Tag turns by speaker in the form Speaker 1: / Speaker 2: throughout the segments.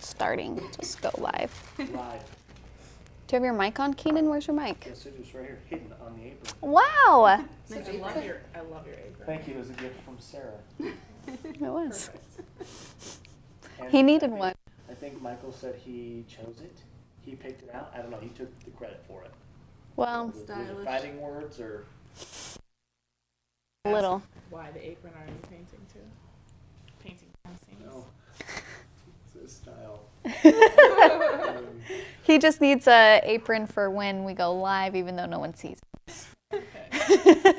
Speaker 1: starting. Just go live.
Speaker 2: Live.
Speaker 1: Do you have your mic on, Keenan? Where's your mic?
Speaker 2: Yes, it is right here, hidden on the apron.
Speaker 1: Wow!
Speaker 3: I love your apron.
Speaker 2: Thank you. It was a gift from Sarah.
Speaker 1: It was.
Speaker 2: And
Speaker 1: He needed
Speaker 2: I think,
Speaker 1: one.
Speaker 2: I think Michael said he chose it. He picked it out. I don't know. He took the credit for it.
Speaker 1: Well,
Speaker 2: Was it fighting words or?
Speaker 1: a little.
Speaker 3: Why the apron are you painting too? Painting scenes.
Speaker 2: No. It's his style.
Speaker 1: He just needs a apron for when we go live, even though no one sees.
Speaker 3: Okay.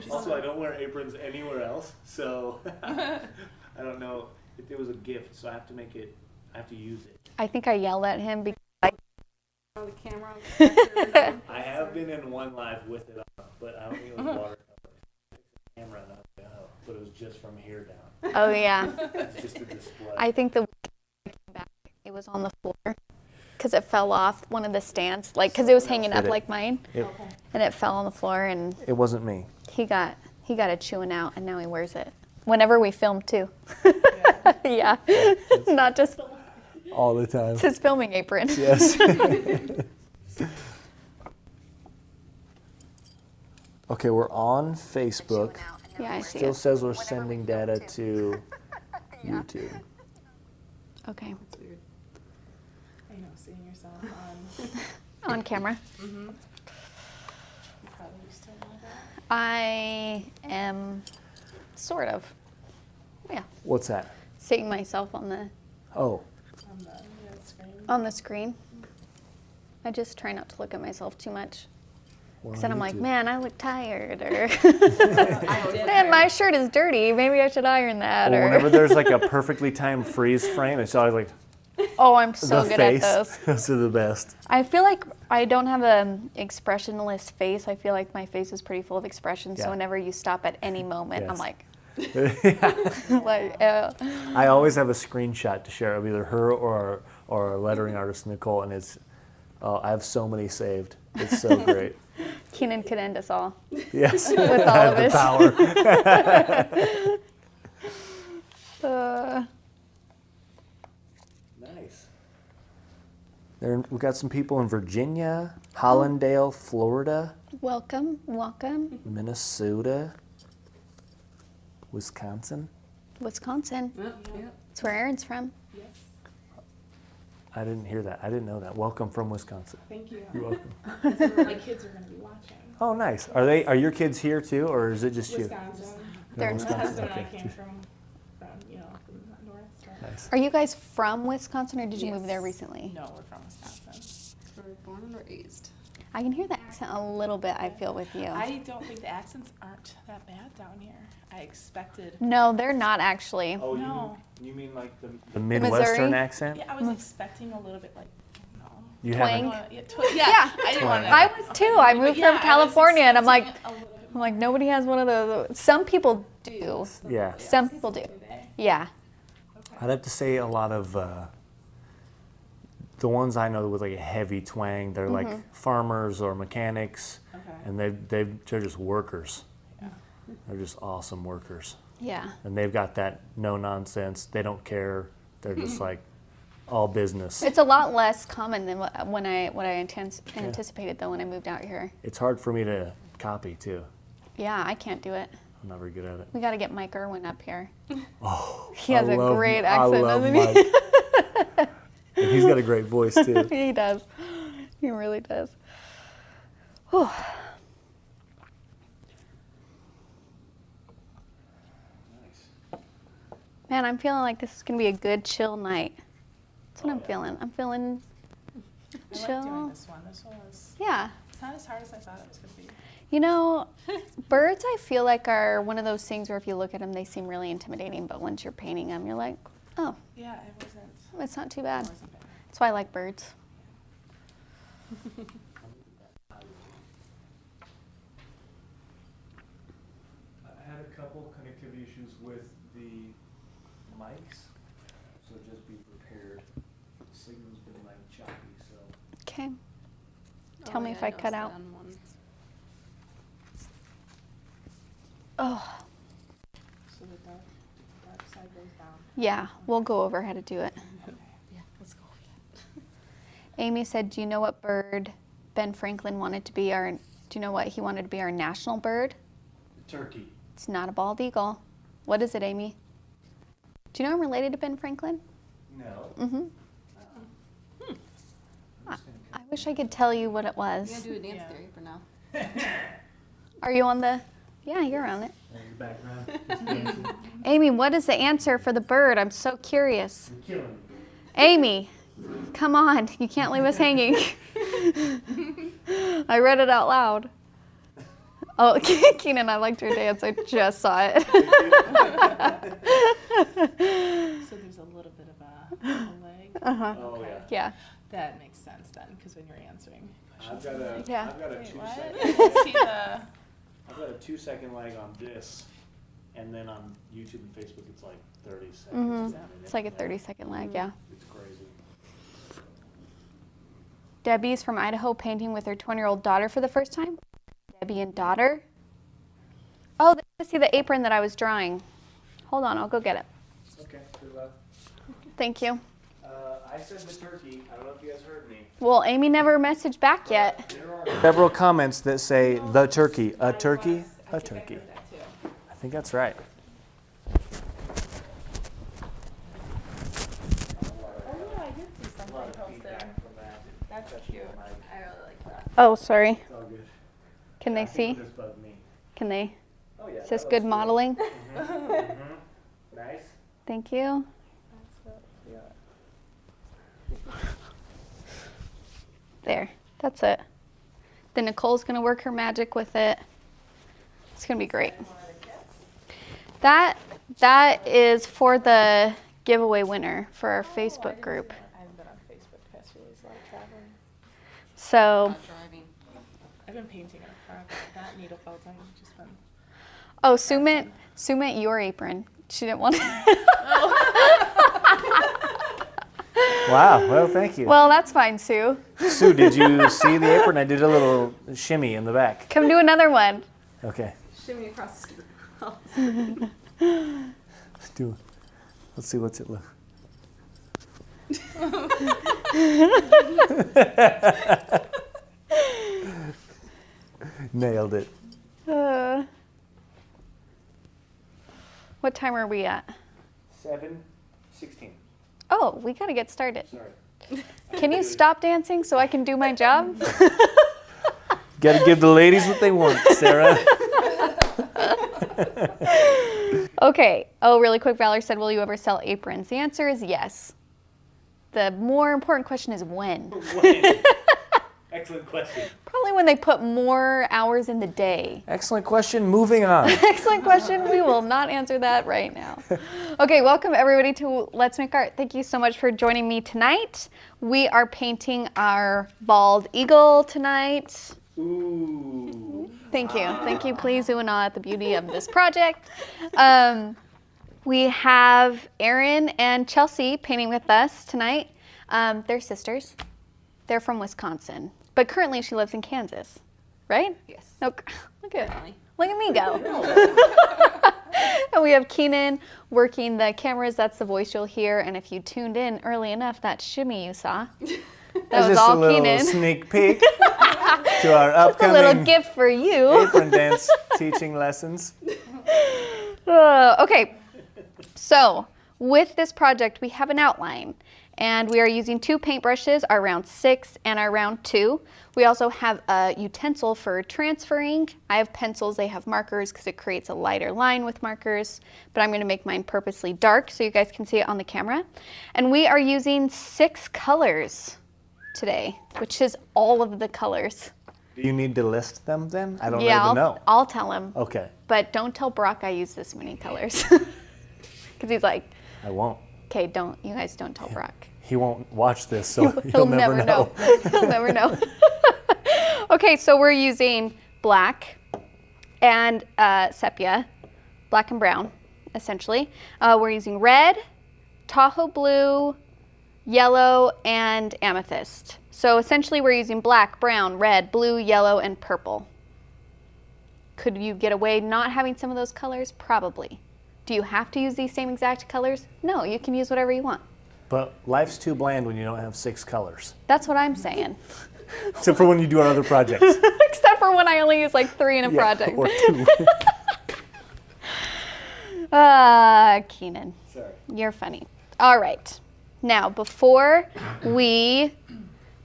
Speaker 2: Also, I don't wear aprons anywhere else, so I don't know. It was a gift, so I have to make it. I have to use it.
Speaker 1: I think I yelled at him because
Speaker 4: On the camera.
Speaker 2: I have been in one live with it on, but I don't think it was watercolor. Camera, and I was like, oh, but it was just from here down.
Speaker 1: oh yeah,
Speaker 2: It's just a display.
Speaker 1: I think the week I came back, it was on the floor because it fell off one of the stands, like because it was hanging up like mine, and it fell on the floor, and
Speaker 2: It wasn't me.
Speaker 1: he got it chewing out, and now he wears it whenever we film too. Yeah, not just
Speaker 2: All the time.
Speaker 1: it's his filming apron.
Speaker 2: Yes. Okay, we're on Facebook.
Speaker 1: Yeah, I see
Speaker 2: Still
Speaker 1: it.
Speaker 2: says we're sending data to YouTube.
Speaker 1: Okay,
Speaker 3: I know, seeing yourself
Speaker 1: on camera.
Speaker 3: you probably used to know that.
Speaker 1: I am sort of, yeah,
Speaker 2: What's that?
Speaker 1: seeing myself on the
Speaker 2: Oh,
Speaker 3: On the screen.
Speaker 1: screen. I just try not to look at myself too much.
Speaker 2: we're
Speaker 1: Because
Speaker 2: on
Speaker 1: then I'm like,
Speaker 2: YouTube.
Speaker 1: man, I look tired, or
Speaker 3: I did.
Speaker 1: man, my shirt is dirty. Maybe I should iron that.
Speaker 2: Well,
Speaker 1: Or
Speaker 2: whenever there's like a perfectly timed freeze frame, it's always like
Speaker 1: oh, I'm so
Speaker 2: the
Speaker 1: good
Speaker 2: face.
Speaker 1: at those.
Speaker 2: Those are the best.
Speaker 1: I feel like I don't have an expressionless face. I feel like my face is pretty full of expression. So
Speaker 2: Yeah.
Speaker 1: whenever you stop at any moment, I'm
Speaker 2: Yes.
Speaker 1: like,
Speaker 2: Yeah.
Speaker 1: like,
Speaker 2: I always have a screenshot to share of either her or our lettering artist Nicole, and it's I have so many saved. It's so great.
Speaker 1: Keenan could end us all
Speaker 2: Yes,
Speaker 1: with all
Speaker 2: I
Speaker 1: of
Speaker 2: have
Speaker 1: his.
Speaker 2: the power. Nice. We've got some people in Virginia, Hollandale, Florida,
Speaker 1: Welcome.
Speaker 2: Minnesota, Wisconsin.
Speaker 1: Wisconsin.
Speaker 4: Yep.
Speaker 1: That's where Aaron's from.
Speaker 3: Yes.
Speaker 2: I didn't hear that. I didn't know that. Welcome from Wisconsin.
Speaker 3: Thank you.
Speaker 2: You're welcome.
Speaker 3: My kids are going to be watching.
Speaker 2: Oh, nice. Are your kids here too, or is it just you?
Speaker 3: Wisconsin.
Speaker 1: They're in
Speaker 3: My
Speaker 2: Wisconsin.
Speaker 3: husband and I
Speaker 2: Okay.
Speaker 3: came from from the north. So.
Speaker 2: Nice.
Speaker 1: Are you guys from Wisconsin, or did you move
Speaker 3: Yes.
Speaker 1: there recently?
Speaker 3: No, we're from Wisconsin.
Speaker 4: We're born and raised.
Speaker 1: I can hear the accent a little bit, I feel, with you.
Speaker 3: I don't think the accents aren't that bad down here. I expected.
Speaker 1: No, they're not actually.
Speaker 2: Oh,
Speaker 3: No.
Speaker 2: you mean like the Midwestern
Speaker 1: Missouri?
Speaker 2: accent?
Speaker 3: Yeah, I was expecting a little bit like, no.
Speaker 2: You
Speaker 1: Twang.
Speaker 2: haven't.
Speaker 3: Yeah, I didn't want to.
Speaker 1: I was too. I moved from California, and I'm like, nobody has one of those. Some people do.
Speaker 2: Yeah.
Speaker 1: Some people do. Yeah.
Speaker 2: I'd have to say a lot of the ones I know with like a heavy twang. They're like farmers or mechanics,
Speaker 3: Okay.
Speaker 2: and they're just workers.
Speaker 3: Yeah.
Speaker 2: They're just awesome workers,
Speaker 1: Yeah.
Speaker 2: and they've got that no nonsense. They don't care. They're just like all business.
Speaker 1: It's a lot less common than what I anticipated though when I moved out here.
Speaker 2: It's hard for me to copy too.
Speaker 1: Yeah, I can't do it.
Speaker 2: I'm not very good at it.
Speaker 1: We got to get Mike Irwin up here.
Speaker 2: Oh,
Speaker 1: He has
Speaker 2: I
Speaker 1: a
Speaker 2: love-
Speaker 1: great
Speaker 2: I
Speaker 1: accent,
Speaker 2: love
Speaker 1: doesn't he?
Speaker 2: Mike. And he's got a great voice too.
Speaker 1: He does. He really does. Whew. Man, I'm feeling like this is gonna be a good chill night. That's what I'm feeling. I'm feeling
Speaker 3: I like
Speaker 1: chill.
Speaker 3: doing this one. This one was.
Speaker 1: Yeah.
Speaker 3: It's not as hard as I thought it was going to be.
Speaker 1: You know, birds I feel like are one of those things where if you look at them, they seem really intimidating, but once you're painting them, you're like, oh,
Speaker 3: Yeah, it wasn't.
Speaker 1: it's not too bad.
Speaker 3: It wasn't bad.
Speaker 1: That's why I like birds.
Speaker 2: I had a couple connectivity issues with the mics, so just be prepared. The signal's been like choppy, so.
Speaker 1: Okay. Tell me if I cut out. Oh,
Speaker 3: So the dark side goes down.
Speaker 1: yeah. We'll go over how to do it.
Speaker 3: Okay. Yeah, let's
Speaker 1: Amy said, do you know what bird Ben Franklin wanted to be our, do you know what he wanted to be our national bird?
Speaker 2: Turkey.
Speaker 1: It's not a bald eagle. What is it, Amy? Do you know I'm related to Ben Franklin?
Speaker 2: No.
Speaker 1: Mm-hmm. I wish I could tell you what it was.
Speaker 4: You're gonna do a dance theory for now.
Speaker 1: Are you on the, yeah, you're on it.
Speaker 2: In the background.
Speaker 1: Amy, what is the answer for the bird? I'm so curious.
Speaker 2: You're killing me.
Speaker 1: Amy, come on. You can't leave us hanging. I read it out loud. Oh, Keenan, I liked your dance. I just saw it.
Speaker 3: So there's a little bit of a leg.
Speaker 1: Uh-huh.
Speaker 2: Oh, yeah.
Speaker 1: Yeah.
Speaker 3: That makes sense then, because when you're answering
Speaker 2: I've
Speaker 3: questions,
Speaker 2: got a,
Speaker 3: like,
Speaker 1: Yeah.
Speaker 2: I've got a
Speaker 3: wait,
Speaker 2: 2
Speaker 3: what?
Speaker 2: second.
Speaker 3: I can see the.
Speaker 2: I've got a 2-second lag on this, and then on YouTube and Facebook it's like 30 seconds.
Speaker 1: Mhm.
Speaker 2: to a minute.
Speaker 1: It's like a 30-second lag, yeah.
Speaker 2: It's crazy.
Speaker 1: Debbie's from Idaho painting with her 20-year-old daughter for the first time. Debbie and daughter. Oh, let's see the apron that I was drawing. Hold on, I'll go get it.
Speaker 2: Okay, good luck.
Speaker 1: Thank you.
Speaker 2: I said the turkey. I don't know if you guys heard me.
Speaker 1: Well, Amy never messaged back yet.
Speaker 2: There are several comments that say the turkey, a turkey, a turkey. I think that's right.
Speaker 3: Oh yeah, I did see something posted. That's cute. I really like that.
Speaker 1: Oh, sorry.
Speaker 2: It's all good.
Speaker 1: Can they see?
Speaker 2: This bugged me.
Speaker 1: Can they?
Speaker 2: Oh yeah.
Speaker 1: Is this good modeling?
Speaker 2: Nice.
Speaker 1: Thank you. There. That's it. Then Nicole's going to work her magic with it. It's going to be great. That is for the giveaway winner for our Facebook group.
Speaker 3: I haven't been on Facebook past few days, a lot of traveling.
Speaker 1: So,
Speaker 4: Not driving.
Speaker 3: I've been painting in a car, but that needle felting has just been.
Speaker 1: oh, Sue meant your apron. She didn't want to.
Speaker 2: Wow. Well, thank you.
Speaker 1: Well, that's fine, Sue.
Speaker 2: Sue, did you see the apron? I did a little shimmy in the back.
Speaker 1: Come do another one.
Speaker 2: Okay.
Speaker 4: Shimmy across the street.
Speaker 2: Let's see what's it look. Nailed it.
Speaker 1: What time are we at?
Speaker 2: 7:16.
Speaker 1: Oh, we got to get started.
Speaker 2: Sorry.
Speaker 1: Can you stop dancing so I can do my job?
Speaker 2: Got to give the ladies what they want, Sarah.
Speaker 1: Okay. Oh, really quick, Valerie said, will you ever sell aprons? The answer is yes. The more important question is when.
Speaker 2: Excellent question.
Speaker 1: Probably when they put more hours in the day.
Speaker 2: Excellent question. Moving on.
Speaker 1: Excellent question. We will not answer that right now. Okay, welcome everybody to Let's Make Art. Thank you so much for joining me tonight. We are painting our bald eagle tonight.
Speaker 2: Ooh.
Speaker 1: Thank you. Thank you. Please ooh and ah at the beauty of this project. We have Erin and Chelsea painting with us tonight. They're sisters. They're from Wisconsin, but currently she lives in Kansas, right?
Speaker 4: Yes.
Speaker 1: No, look at
Speaker 4: Definitely.
Speaker 1: look at me go. And we have Keenan working the cameras. That's the voice you'll hear. And if you tuned in early enough, that shimmy you saw, that was all
Speaker 2: a little
Speaker 1: Keenan.
Speaker 2: sneak peek to our
Speaker 1: Just a
Speaker 2: upcoming
Speaker 1: little gift for you.
Speaker 2: apron dance teaching lessons.
Speaker 1: Okay, so with this project, we have an outline. And we are using 2 paintbrushes, our round 6 and our round 2. We also have a utensil for transferring. I have pencils, they have markers because it creates a lighter line with markers. But I'm going to make mine purposely dark so you guys can see it on the camera. And we are using 6 colors today, which is all of the colors.
Speaker 2: Do you need to list them then? I don't
Speaker 1: Yeah,
Speaker 2: even know.
Speaker 1: I'll tell him.
Speaker 2: Okay,
Speaker 1: But don't tell Brock I use this many colors. Because he's like,
Speaker 2: I won't.
Speaker 1: okay, you guys don't tell Brock.
Speaker 2: He won't watch this, so
Speaker 1: He'll never know. He'll never know. Okay, so we're using black and sepia, black and brown, essentially. We're using red, Tahoe blue, yellow, and amethyst. So essentially we're using black, brown, red, blue, yellow, and purple. Could you get away not having some of those colors? Probably. Do you have to use these same exact colors? No, you can use whatever you want.
Speaker 5: But life's too bland when you don't have 6 colors.
Speaker 1: That's what I'm saying.
Speaker 5: Except for when you do our other projects.
Speaker 1: Except for when I only use like 3 in a project.
Speaker 5: Or 2.
Speaker 1: Keenan,
Speaker 2: Sorry.
Speaker 1: you're funny. All right. Now, before we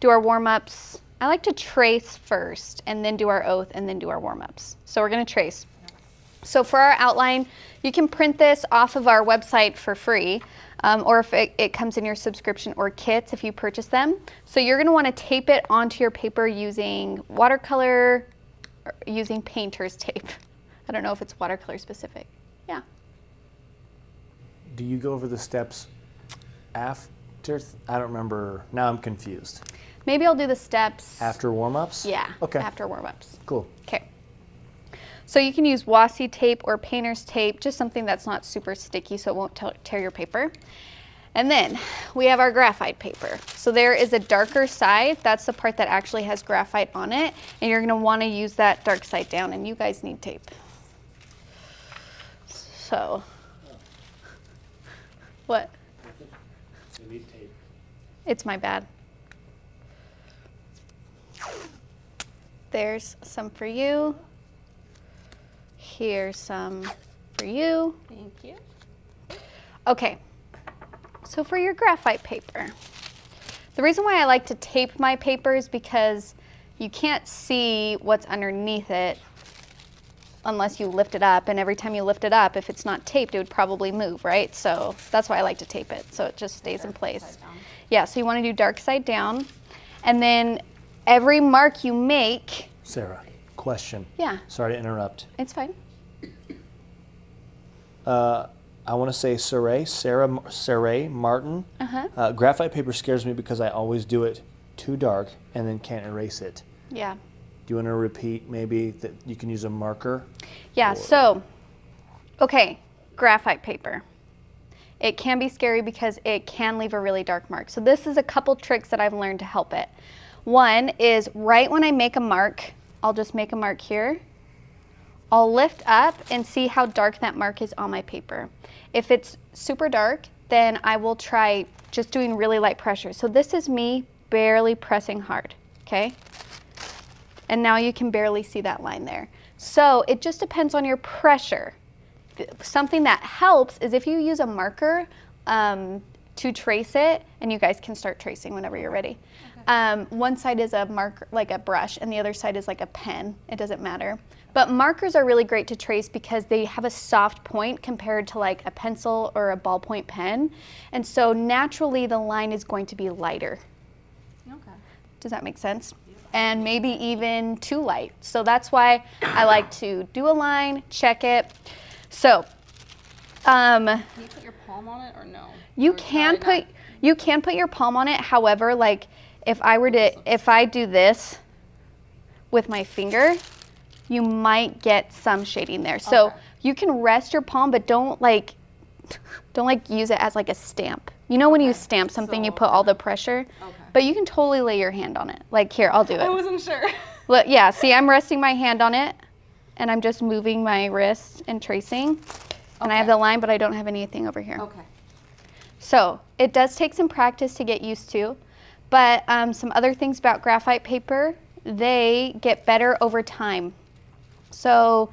Speaker 1: do our warm-ups, I like to trace first and then do our oath and then do our warm-ups. So we're going to trace. So for our outline, you can print this off of our website for free, or if it comes in your subscription or kits if you purchase them. So you're going to want to tape it onto your paper using watercolor, or using painter's tape. I don't know if it's watercolor specific. Yeah.
Speaker 5: Do you go over the steps after? I don't remember. Now I'm confused.
Speaker 1: Maybe I'll do the steps.
Speaker 5: After warm-ups?
Speaker 1: Yeah.
Speaker 5: Okay.
Speaker 1: After warm-ups.
Speaker 5: Cool.
Speaker 1: Okay. So you can use washi tape or painter's tape, just something that's not super sticky so it won't tear your paper. And then we have our graphite paper. So there is a darker side. That's the part that actually has graphite on it. And you're gonna wanna use that dark side down, and you guys need tape. So, what?
Speaker 5: You need tape.
Speaker 1: It's my bad. There's some for you. Here's some for you.
Speaker 4: Thank you.
Speaker 1: Okay, so for your graphite paper, the reason why I like to tape my paper is because you can't see what's underneath it unless you lift it up, and every time you lift it up, if it's not taped, it would probably move, right? So that's why I like to tape it, so it just stays in place. Yeah, so you want to do dark side down, and then every mark you make.
Speaker 5: Sarah, question.
Speaker 1: Yeah.
Speaker 5: Sorry to interrupt.
Speaker 1: It's fine.
Speaker 5: I want to say Saray Martin.
Speaker 1: Uh-huh.
Speaker 5: Graphite paper scares me because I always do it too dark and then can't erase it.
Speaker 1: Yeah.
Speaker 5: Do you want to repeat maybe that you can use a marker?
Speaker 1: Yeah, so, okay, graphite paper. It can be scary because it can leave a really dark mark. So this is a couple tricks that I've learned to help it. One is right when I make a mark, I'll just make a mark here. I'll lift up and see how dark that mark is on my paper. If it's super dark, then I will try just doing really light pressure. So this is me barely pressing hard, okay? And now you can barely see that line there. So it just depends on your pressure. Something that helps is if you use a marker to trace it, and you guys can start tracing whenever you're ready. Okay. One side is a marker, like a brush, and the other side is like a pen. It doesn't matter. But markers are really great to trace because they have a soft point compared to like a pencil or a ballpoint pen. And so naturally the line is going to be lighter.
Speaker 4: Okay.
Speaker 1: Does that make sense? And maybe even too light. So that's why I like to do a line, check it. So,
Speaker 4: Can you put your palm on it or no?
Speaker 1: you
Speaker 4: Or
Speaker 1: can
Speaker 4: probably
Speaker 1: put your palm on it. However, like if I do this with my finger, you might get some shading there. So
Speaker 4: Okay.
Speaker 1: you can rest your palm, but don't use it as like a stamp. You know when you stamp something, you
Speaker 4: So-
Speaker 1: put all the pressure,
Speaker 4: Okay.
Speaker 1: but you can totally lay your hand on it. Like here, I'll do
Speaker 4: I
Speaker 1: it.
Speaker 4: wasn't sure.
Speaker 1: Look, yeah, see, I'm resting my hand on it, and I'm just moving my wrist and tracing. And I have
Speaker 4: Okay.
Speaker 1: the line, but I don't have anything over here.
Speaker 4: Okay.
Speaker 1: So it does take some practice to get used to, but some other things about graphite paper, they get better over time. So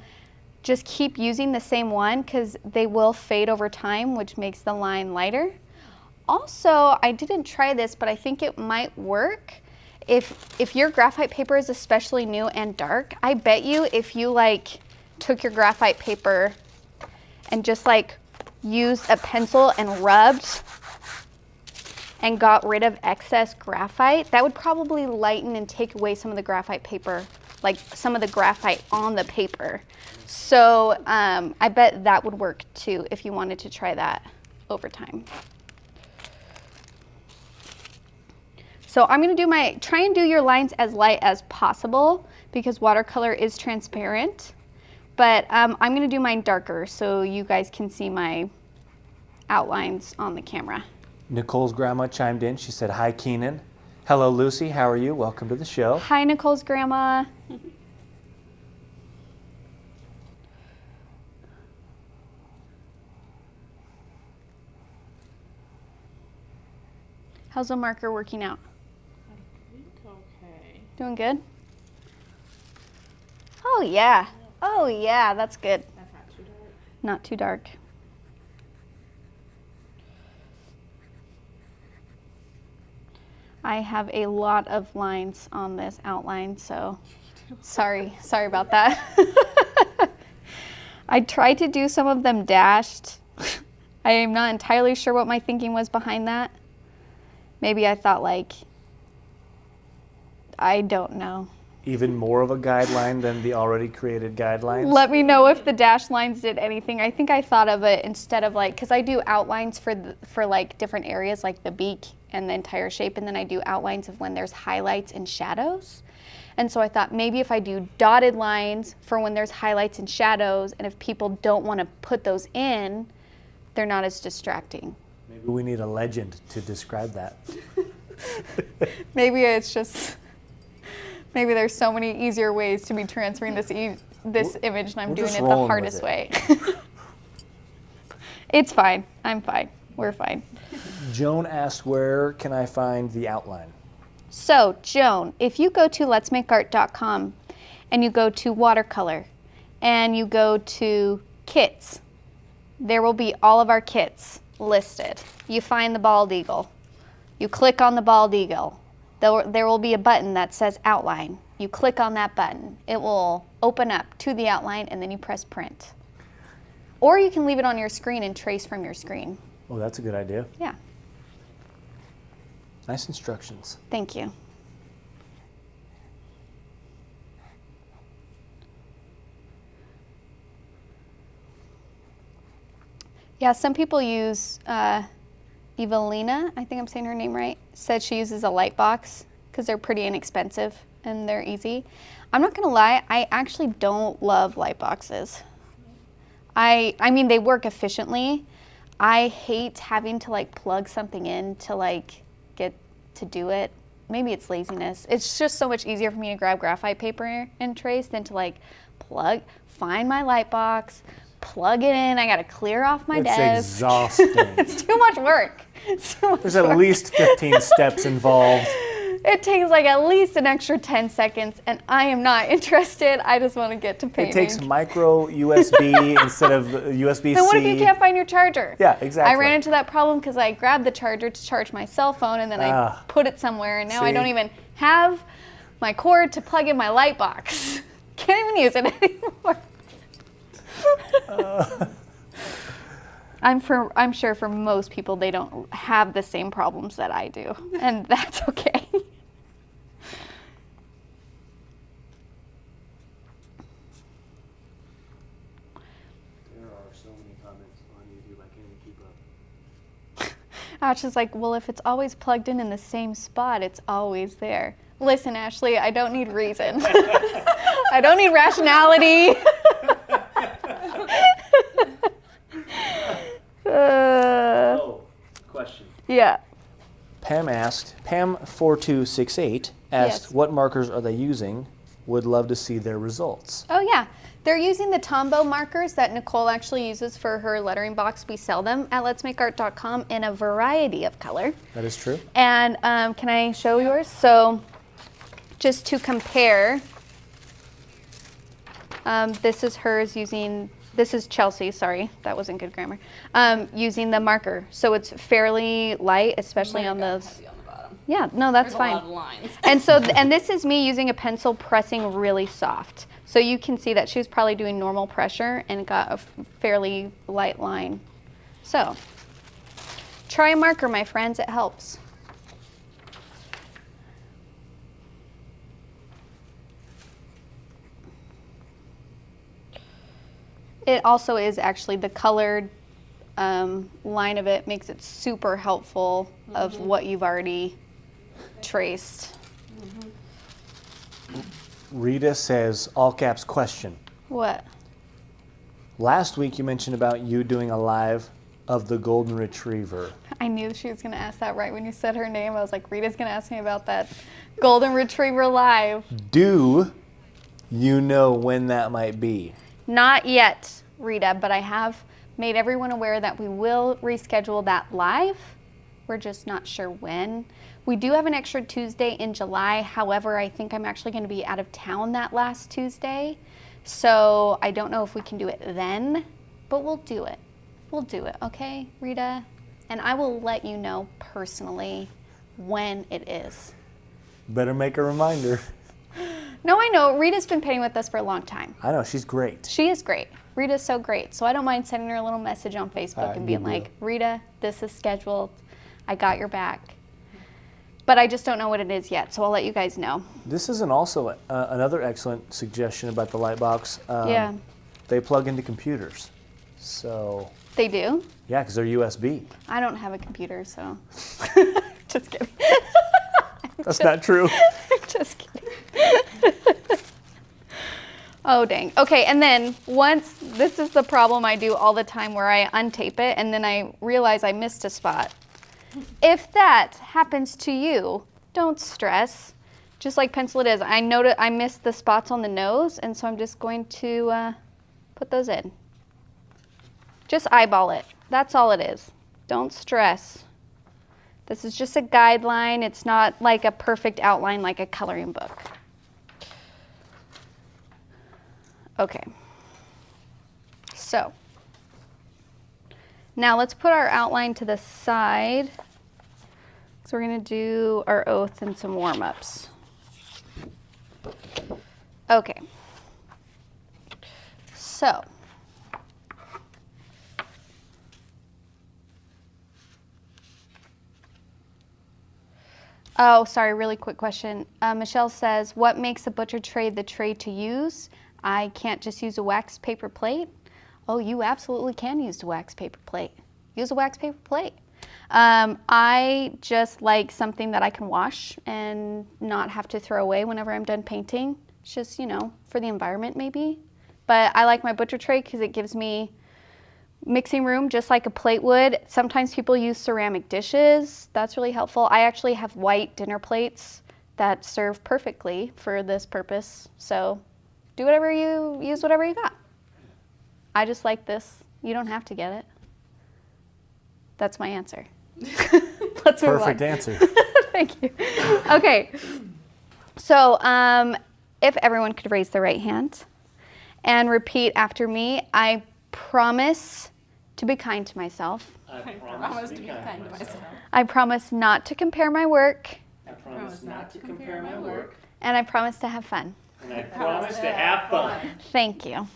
Speaker 1: just keep using the same one because they will fade over time, which makes the line lighter. Also, I didn't try this, but I think it might work. If your graphite paper is especially new and dark, I bet you if you like took your graphite paper and just like used a pencil and rubbed and got rid of excess graphite, that would probably lighten and take away some of the graphite paper, like some of the graphite on the paper. So I bet that would work too if you wanted to try that over time. So I'm gonna try and do your lines as light as possible because watercolor is transparent, but I'm gonna do mine darker so you guys can see my outlines on the camera.
Speaker 5: Nicole's grandma chimed in. She said, "Hi, Keenan." Hello, Lucy. How are you? Welcome to the show.
Speaker 1: Hi, Nicole's grandma. How's the marker working out?
Speaker 4: I think okay.
Speaker 1: Doing good? Oh yeah. Oh yeah, that's good.
Speaker 4: That's not too dark.
Speaker 1: Not too dark. I have a lot of lines on this outline, so sorry about that. I tried to do some of them dashed. I am not entirely sure what my thinking was behind that. Maybe I thought I don't know.
Speaker 5: Even more of a guideline than the already created guidelines?
Speaker 1: Let me know if the dashed lines did anything. I think I thought of it instead of because I do outlines for different areas like the beak and the entire shape, and then I do outlines of when there's highlights and shadows. And so I thought maybe if I do dotted lines for when there's highlights and shadows, and if people don't want to put those in, they're not as distracting.
Speaker 5: Maybe we need a legend to describe that.
Speaker 1: Maybe it's just, maybe there's so many easier ways to be transferring this image, and I'm doing it the hardest way. It's fine. I'm fine. We're fine.
Speaker 5: Joan asked, where can I find the outline?
Speaker 1: So, Joan, if you go to letsmakeart.com and you go to watercolor and you go to kits, there will be all of our kits listed. You find the bald eagle. You click on the bald eagle. There will be a button that says outline. You click on that button. It will open up to the outline, and then you press print. Or you can leave it on your screen and trace from your screen.
Speaker 5: Oh, that's a good idea.
Speaker 1: Yeah.
Speaker 5: Nice instructions.
Speaker 1: Thank you. Yeah, some people use, Evelina, I think I'm saying her name right, said she uses a light box because they're pretty inexpensive and they're easy. I'm not gonna lie, I actually don't love light boxes. I mean, they work efficiently. I hate having to plug something in to get to do it. Maybe it's laziness. It's just so much easier for me to grab graphite paper and trace than to find my light box, plug it in. I gotta clear off my desk.
Speaker 5: It's exhausting.
Speaker 1: It's too much work.
Speaker 5: There's at least 15 steps involved.
Speaker 1: It takes at least an extra 10 seconds, and I am not interested. I just want to get to painting.
Speaker 5: It takes micro USB instead of USB-C.
Speaker 1: Then what if you can't find your charger?
Speaker 5: Yeah, exactly.
Speaker 1: I ran into that problem because I grabbed the charger to charge my cell phone, and then I put it somewhere, and now I don't even have my cord to plug in my light box. Can't even use it anymore. I'm sure for most people they don't have the same problems that I do, and that's okay.
Speaker 5: There are so many comments on YouTube, I can't even keep up.
Speaker 1: Ash is like, well, if it's always plugged in the same spot, it's always there. Listen, Ashley, I don't need reason. I don't need rationality.
Speaker 5: Question.
Speaker 1: Yeah.
Speaker 5: Pam4268 asked,
Speaker 1: Yes.
Speaker 5: what markers are they using? Would love to see their results.
Speaker 1: Oh, yeah. They're using the Tombow markers that Nicole actually uses for her lettering box. We sell them at letsmakeart.com in a variety of color.
Speaker 5: That is true.
Speaker 1: And can I show yours? So just to compare, this is hers using, this is Chelsea, sorry, that wasn't good grammar, using the marker. So it's fairly light, especially on those.
Speaker 4: Heavy on the bottom.
Speaker 1: Yeah, no, that's
Speaker 4: There's
Speaker 1: fine.
Speaker 4: a lot of lines.
Speaker 1: And so, and this is me using a pencil pressing really soft. So you can see that she was probably doing normal pressure and got a fairly light line. So try a marker, my friends, it helps. It also is actually the colored line of it makes it super helpful of what you've already traced.
Speaker 5: Rita says, all caps question.
Speaker 1: What?
Speaker 5: Last week you mentioned about you doing a live of the golden retriever.
Speaker 1: I knew she was going to ask that right when you said her name. I was like, Rita's going to ask me about that golden retriever live.
Speaker 5: Do you know when that might be?
Speaker 1: Not yet, Rita, but I have made everyone aware that we will reschedule that live We're just not sure when. We do have an extra Tuesday in July. However, I think I'm actually going to be out of town that last Tuesday. So I don't know if we can do it then, but we'll do it. We'll do it, okay, Rita? And I will let you know personally when it is.
Speaker 5: Better make a reminder.
Speaker 1: No, I know. Rita's been painting with us for a long time.
Speaker 5: I know, she's great.
Speaker 1: She is great. Rita's so great. So I don't mind sending her a little message on Facebook and being like, Rita, this is scheduled. I got your back. But I just don't know what it is yet, so I'll let you guys know.
Speaker 5: This is also another excellent suggestion about the light box.
Speaker 1: Yeah.
Speaker 5: They plug into computers. So.
Speaker 1: They do?
Speaker 5: Yeah, because they're USB.
Speaker 1: I don't have a computer, so. Just kidding.
Speaker 5: That's not true.
Speaker 1: Just kidding. Oh, dang. Okay, and then once, this is the problem I do all the time where I untape it and then I realize I missed a spot. If that happens to you, don't stress. Just like pencil it is. I noticed I missed the spots on the nose, and so I'm just going to put those in. Just eyeball it. That's all it is. Don't stress. This is just a guideline. It's not like a perfect outline like a coloring book. Okay. So, now let's put our outline to the side. So we're going to do our oath and some warm-ups. Okay. So, oh, sorry, really quick question. Michelle says, what makes a butcher tray the tray to use? I can't just use a wax paper plate. Oh, you absolutely can use a wax paper plate. Use a wax paper plate. I just like something that I can wash and not have to throw away whenever I'm done painting. It's just, you know, for the environment maybe. But I like my butcher tray because it gives me mixing room just like a plate would. Sometimes people use ceramic dishes. That's really helpful. I actually have white dinner plates that serve perfectly for this purpose. So do whatever you use, whatever you got. I just like this. You don't have to get it. That's my answer. Let's move on.
Speaker 5: Perfect answer.
Speaker 1: Thank you. Okay. So if everyone could raise their right hand and repeat after me. I promise to be kind to myself.
Speaker 3: I promise to be kind to myself.
Speaker 1: I promise not to compare my work.
Speaker 3: I promise not to compare my work.
Speaker 1: And I promise to have fun.
Speaker 3: And I promise to have fun.
Speaker 1: Thank you.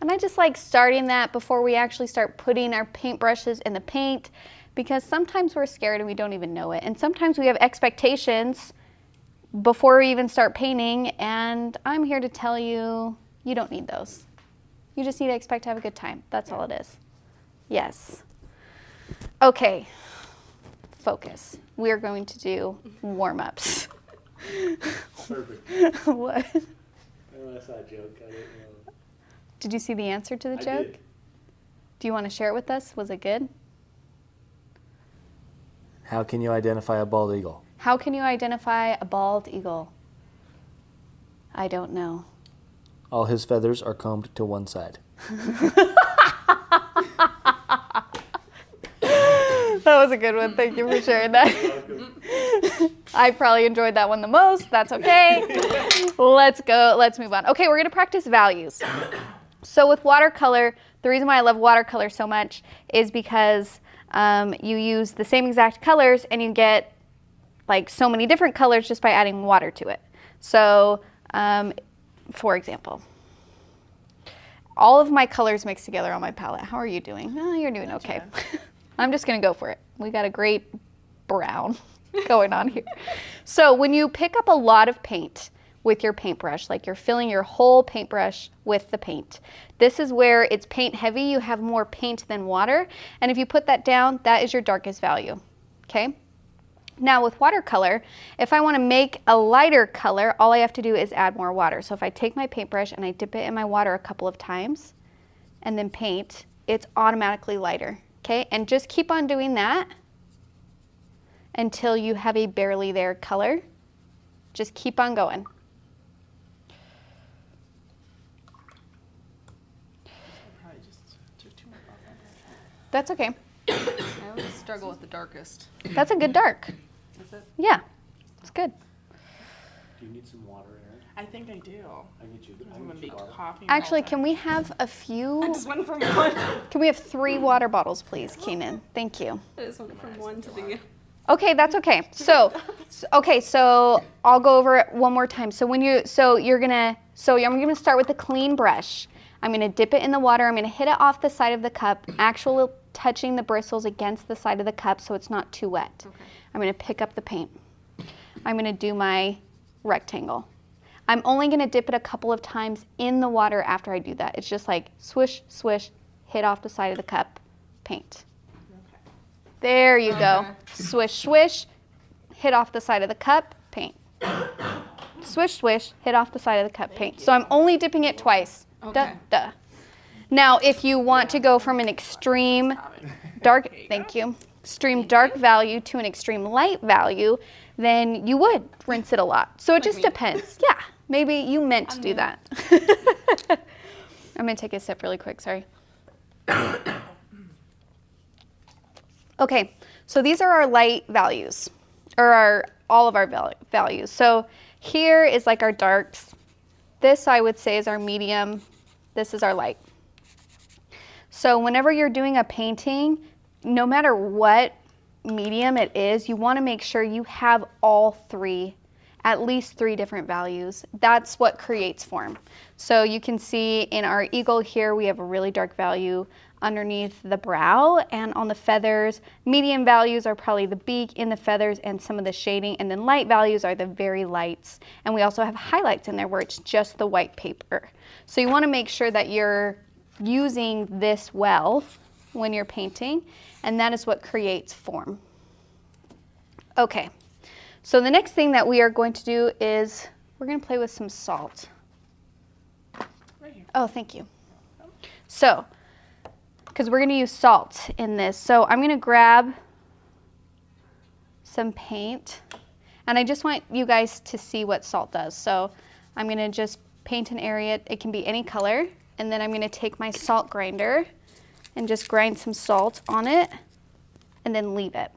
Speaker 1: And I just like starting that before we actually start putting our paintbrushes in the paint, because sometimes we're scared and we don't even know it. And sometimes we have expectations before we even start painting, and I'm here to tell you, you don't need those. You just need to expect to have a good time. That's all it is. Yes. Okay. Focus. We're going to do warm-ups.
Speaker 5: Perfect.
Speaker 1: What?
Speaker 5: I saw a joke. I didn't know.
Speaker 1: Did you see the answer to the joke?
Speaker 5: did.
Speaker 1: Do you want to share it with us? Was it good?
Speaker 5: How can you identify a bald eagle?
Speaker 1: How can you identify a bald eagle? I don't know.
Speaker 5: All his feathers are combed to one side.
Speaker 1: That was a good one. Thank you for sharing that. I probably enjoyed that one the most. That's okay. Let's go. Let's move on. Okay, we're going to practice values. So with watercolor, the reason why I love watercolor so much is because you use the same exact colors and you get like so many different colors just by adding water to it. So for example, all of my colors mixed together on my palette. How are you doing? Oh, you're doing okay. I'm just going to go for it. We got a great brown going on here. So when you pick up a lot of paint with your paintbrush, like you're filling your whole paintbrush with the paint, this is where it's paint heavy. You have more paint than water. And if you put that down, that is your darkest value. Okay? Now with watercolor, if I want to make a lighter color, all I have to do is add more water. So if I take my paintbrush and I dip it in my water a couple of times and then paint, it's automatically lighter. Okay, and just keep on doing that until you have a barely there color. Just keep on going.
Speaker 4: Probably just took too much off.
Speaker 1: That's okay.
Speaker 4: I always struggle with the darkest.
Speaker 1: That's a good dark.
Speaker 4: Is it?
Speaker 1: Yeah, it's good.
Speaker 5: Do you need some water, Erin?
Speaker 3: I think I do.
Speaker 5: I get you.
Speaker 3: I'm gonna be coughing.
Speaker 1: Actually,
Speaker 3: all
Speaker 1: can we have a few?
Speaker 3: I just went from one.
Speaker 1: Can we have 3 water bottles, please, Keenan? Thank you.
Speaker 4: I just went from one to the.
Speaker 1: Okay, that's okay. So I'll go over it one more time. So I'm gonna start with a clean brush. I'm gonna dip it in the water. I'm gonna hit it off the side of the cup, actually touching the bristles against the side of the cup so it's not too wet.
Speaker 4: Okay.
Speaker 1: I'm gonna pick up the paint. I'm gonna do my rectangle. I'm only gonna dip it a couple of times in the water after I do that. It's just like swish, swish, hit off the side of the cup, paint. There you go. Swish, swish, hit off the side of the cup, paint. Swish, swish, hit off the side of the cup, paint. So I'm only dipping it twice.
Speaker 4: Okay.
Speaker 1: Duh. Now, if you want to go from an extreme dark, extreme dark value to an extreme light value, then you would rinse it a lot. So it just depends. Yeah, maybe you meant to do that. I'm gonna take a sip really quick, sorry. Okay, so these are our light values, or all of our values. So here is like our darks. This I would say is our medium. This is our light. So whenever you're doing a painting, no matter what medium it is, you want to make sure you have all 3, at least 3 different values. That's what creates form. So you can see in our eagle here, we have a really dark value underneath the brow, and on the feathers, medium values are probably the beak in the feathers and some of the shading, and then light values are the very lights. And we also have highlights in there where it's just the white paper. So you want to make sure that you're using this well when you're painting, and that is what creates form. Okay, so the next thing that we are going to do is we're going to play with some salt.
Speaker 3: Right here.
Speaker 1: Oh, thank you. So, because we're going to use salt in this, so I'm going to grab some paint, and I just want you guys to see what salt does. So I'm going to just paint an area. It can be any color. And then I'm going to take my salt grinder and just grind some salt on it and then leave it.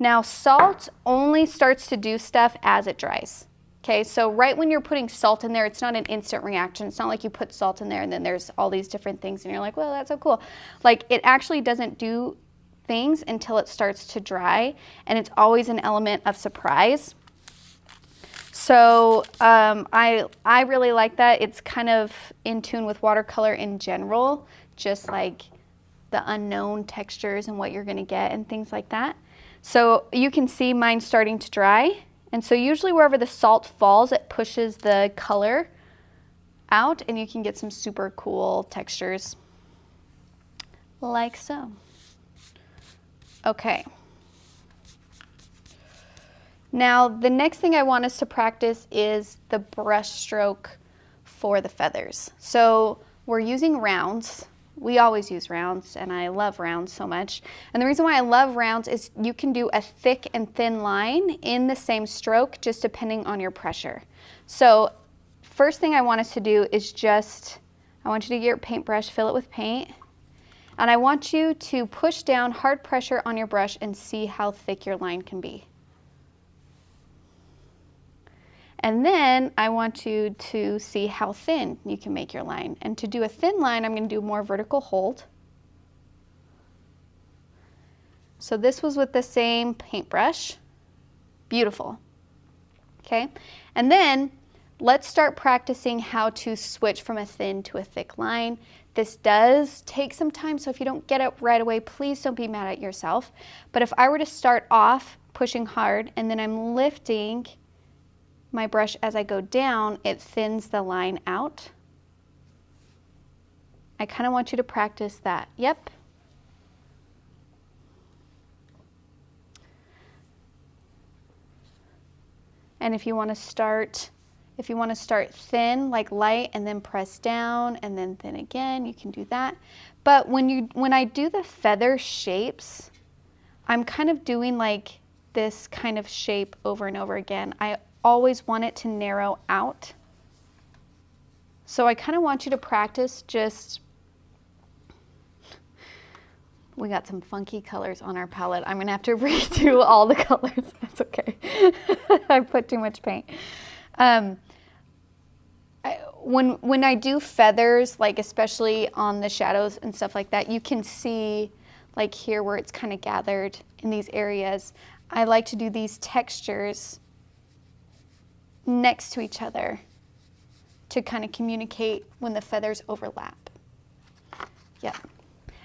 Speaker 1: Now, salt only starts to do stuff as it dries. Okay, so right when you're putting salt in there, it's not an instant reaction. It's not like you put salt in there and then there's all these different things and you're like, well, that's so cool. Like, it actually doesn't do things until it starts to dry, and it's always an element of surprise. So I really like that. It's kind of in tune with watercolor in general, just like the unknown textures and what you're going to get and things like that. So you can see mine starting to dry. And so usually wherever the salt falls, it pushes the color out, and you can get some super cool textures like so. Okay. Now, the next thing I want us to practice is the brush stroke for the feathers. So we're using rounds. We always use rounds, and I love rounds so much. And the reason why I love rounds is you can do a thick and thin line in the same stroke, just depending on your pressure. So first thing I want us to do is I want you to get your paintbrush, fill it with paint, and I want you to push down hard pressure on your brush and see how thick your line can be. And then I want you to see how thin you can make your line. And to do a thin line, I'm going to do more vertical hold. So this was with the same paintbrush. Beautiful. Okay, and then let's start practicing how to switch from a thin to a thick line. This does take some time, so if you don't get it right away, please don't be mad at yourself. But if I were to start off pushing hard and then I'm lifting my brush as I go down, it thins the line out. I kind of want you to practice that. Yep. And if you want to start thin, like light, and then press down and then thin again, you can do that. But when I do the feather shapes, I'm kind of doing like this kind of shape over and over again. I always want it to narrow out. So I kind of want you to practice just we got some funky colors on our palette. I'm gonna have to redo all the colors. That's okay. I put too much paint. When I do feathers, like especially on the shadows and stuff like that, you can see like here where it's kind of gathered in these areas. I like to do these textures next to each other to kind of communicate when the feathers overlap. Yeah.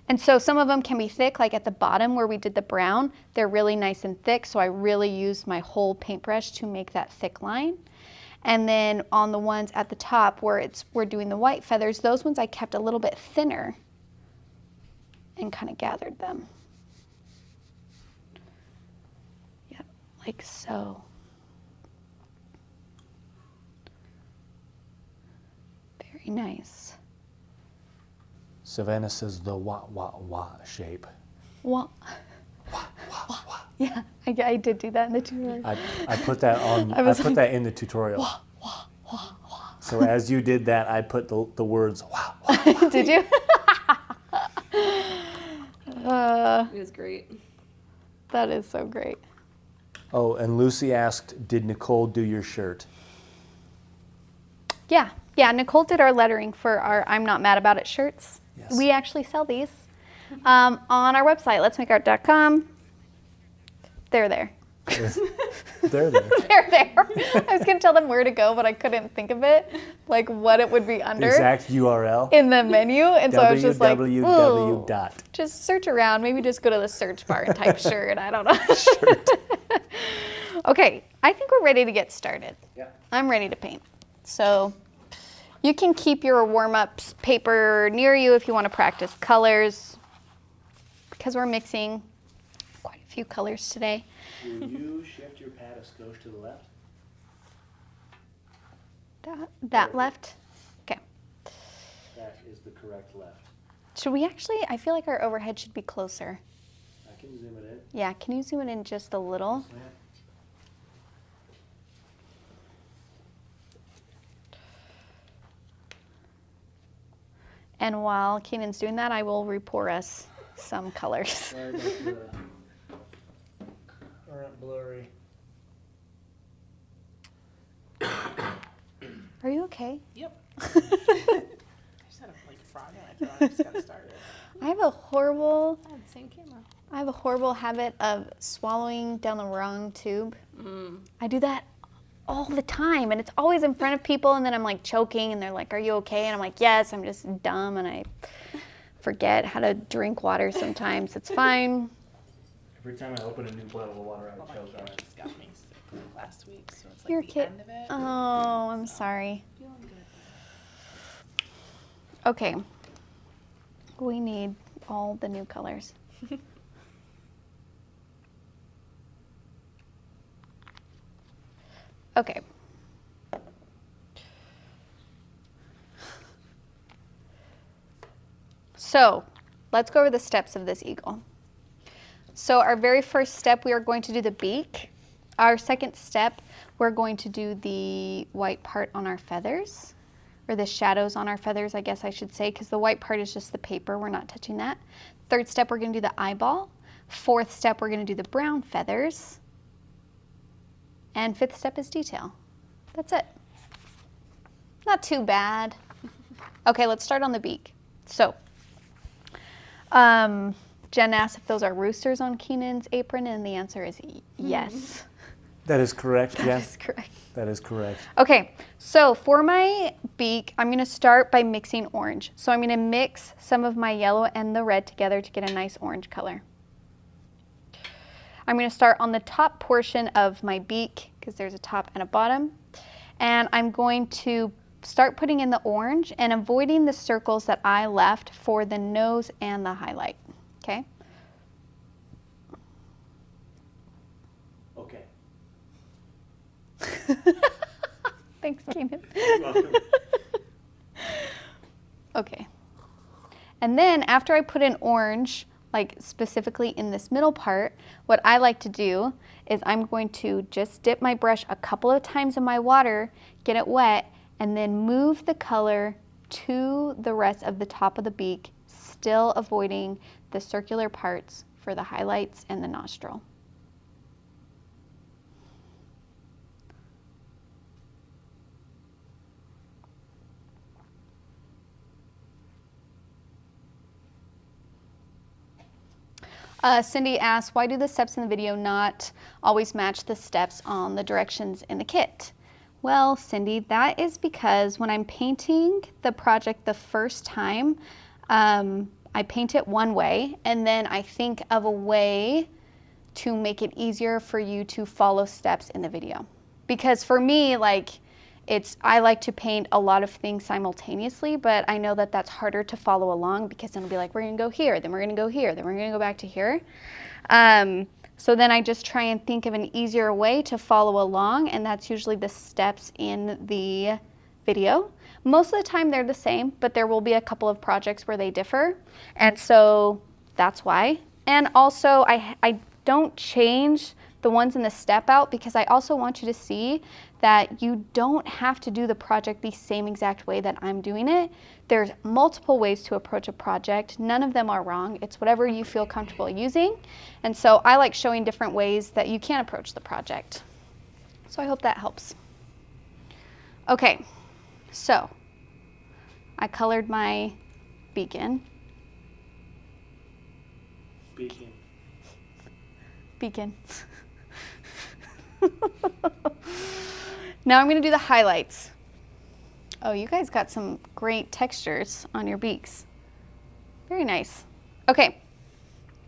Speaker 1: And so some of them can be thick, like at the bottom where we did the brown, they're really nice and thick, so I really use my whole paintbrush to make that thick line. And then on the ones at the top where we're doing the white feathers, those ones I kept a little bit thinner and kind of gathered them. Yeah, like so. Very nice.
Speaker 5: Savannah says the wah shape.
Speaker 1: Wah. Yeah, I did do that in the tutorial.
Speaker 5: I put that on. I put that in the tutorial.
Speaker 1: Wah, wah, wah, wah.
Speaker 5: So as you did that, I put the words wah, wah.
Speaker 1: Did you?
Speaker 4: It was great.
Speaker 1: That is so great.
Speaker 5: Oh, and Lucy asked, did Nicole do your shirt?
Speaker 1: Yeah, Nicole did our lettering for our I'm Not Mad About It shirts.
Speaker 5: Yes.
Speaker 1: We actually sell these on our website, letsmakeart.com. They're there.
Speaker 5: They're there.
Speaker 1: They're there. I was going to tell them where to go, but I couldn't think of it, like what it would be under.
Speaker 5: Exact URL.
Speaker 1: In the menu, and so I was just like,
Speaker 5: www.
Speaker 1: ooh, just search around. Maybe just go to the search bar and type shirt. I don't know. Okay, I think we're ready to get started.
Speaker 5: Yeah.
Speaker 1: I'm ready to paint. So you can keep your warm-ups paper near you if you want to practice colors, because we're mixing quite a few colors today.
Speaker 2: Will you shift your pad of skosh to the left?
Speaker 1: That left? Okay.
Speaker 2: That is the correct left.
Speaker 1: Should we actually, I feel like our overhead should be closer.
Speaker 2: I can zoom it in.
Speaker 1: Yeah, can you zoom it in just a little?
Speaker 2: Yes, ma'am.
Speaker 1: And while Keenan's doing that, I will re-pour us some colors.
Speaker 2: Sorry about the current blurry.
Speaker 1: Are you okay?
Speaker 3: Yep. I just had a like frog and I thought I just got started.
Speaker 1: I have a horrible
Speaker 3: I had the same camera.
Speaker 1: habit of swallowing down the wrong tube. I do that all the time, and it's always in front of people, and then I'm like choking, and they're like, "Are you okay?" And I'm like, "Yes, I'm just dumb, and I forget how to drink water sometimes. It's fine."
Speaker 2: Every time I open a new bottle of water, I
Speaker 3: Well, my
Speaker 2: choke on
Speaker 3: camera
Speaker 2: it.
Speaker 3: just got me sick last week, so it's like
Speaker 1: Your
Speaker 3: the
Speaker 1: kid.
Speaker 3: end of it.
Speaker 1: Oh, I'm sorry.
Speaker 3: Feeling good.
Speaker 1: Okay. We need all the new colors. Okay. So let's go over the steps of this eagle. So our very first step, we are going to do the beak. Our second step, we're going to do the white part on our feathers, or the shadows on our feathers, I guess I should say, because the white part is just the paper. We're not touching that. Third step, we're going to do the eyeball. Fourth step, we're going to do the brown feathers. And fifth step is detail. That's it. Not too bad. Okay, let's start on the beak. So, Jen asked if those are roosters on Keenan's apron, and the answer is yes.
Speaker 5: That is correct,
Speaker 1: That
Speaker 5: yes.
Speaker 1: is correct.
Speaker 5: That is correct.
Speaker 1: Okay, so for my beak, I'm going to start by mixing orange. So I'm going to mix some of my yellow and the red together to get a nice orange color. I'm going to start on the top portion of my beak, because there's a top and a bottom. And I'm going to start putting in the orange and avoiding the circles that I left for the nose and the highlight. Okay?
Speaker 2: Okay.
Speaker 1: Thanks, Keenan.
Speaker 2: You're welcome.
Speaker 1: Okay. And then after I put in orange, like specifically in this middle part, what I like to do is I'm going to just dip my brush a couple of times in my water, get it wet, and then move the color to the rest of the top of the beak, still avoiding the circular parts for the highlights and the nostril. Cindy asks, why do the steps in the video not always match the steps on the directions in the kit? Well, Cindy, that is because when I'm painting the project the first time, I paint it one way, and then I think of a way to make it easier for you to follow steps in the video. Because for me, like, I like to paint a lot of things simultaneously, but I know that that's harder to follow along because then it'll be like, we're gonna go here, then we're gonna go here, then we're gonna go back to here. So then I just try and think of an easier way to follow along, and that's usually the steps in the video. Most of the time they're the same, but there will be a couple of projects where they differ, and so that's why. And also I don't change the ones in the step out because I also want you to see that you don't have to do the project the same exact way that I'm doing it. There's multiple ways to approach a project. None of them are wrong. It's whatever you feel comfortable using. And so I like showing different ways that you can approach the project. So I hope that helps. Okay, so I colored my beacon. Beacon. Now I'm going to do the highlights. Oh, you guys got some great textures on your beaks. Very nice. Okay,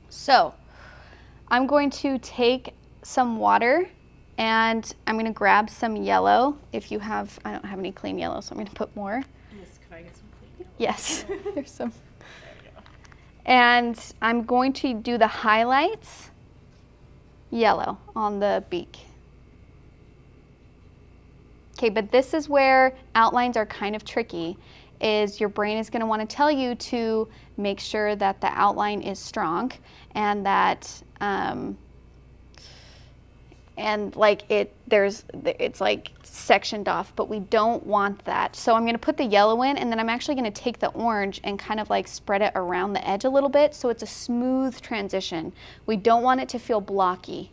Speaker 1: so I'm going to take some water and I'm going to grab some yellow. If you have, I don't have any clean yellow, so I'm going to put more.
Speaker 3: Yes, could I get some clean yellow?
Speaker 1: Yes, there's some. And I'm going to do the highlights yellow on the beak. Okay, but this is where outlines are kind of tricky, is your brain is going to want to tell you to make sure that the outline is strong and that and like it's like sectioned off, but we don't want that. So I'm going to put the yellow in, and then I'm actually going to take the orange and kind of like spread it around the edge a little bit so it's a smooth transition. We don't want it to feel blocky.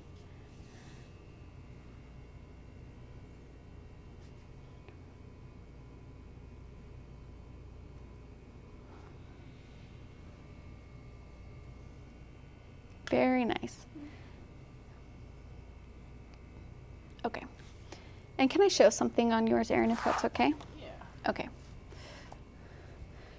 Speaker 1: Very nice. Okay. And can I show something on yours, Erin, if that's okay?
Speaker 3: Yeah.
Speaker 1: Okay.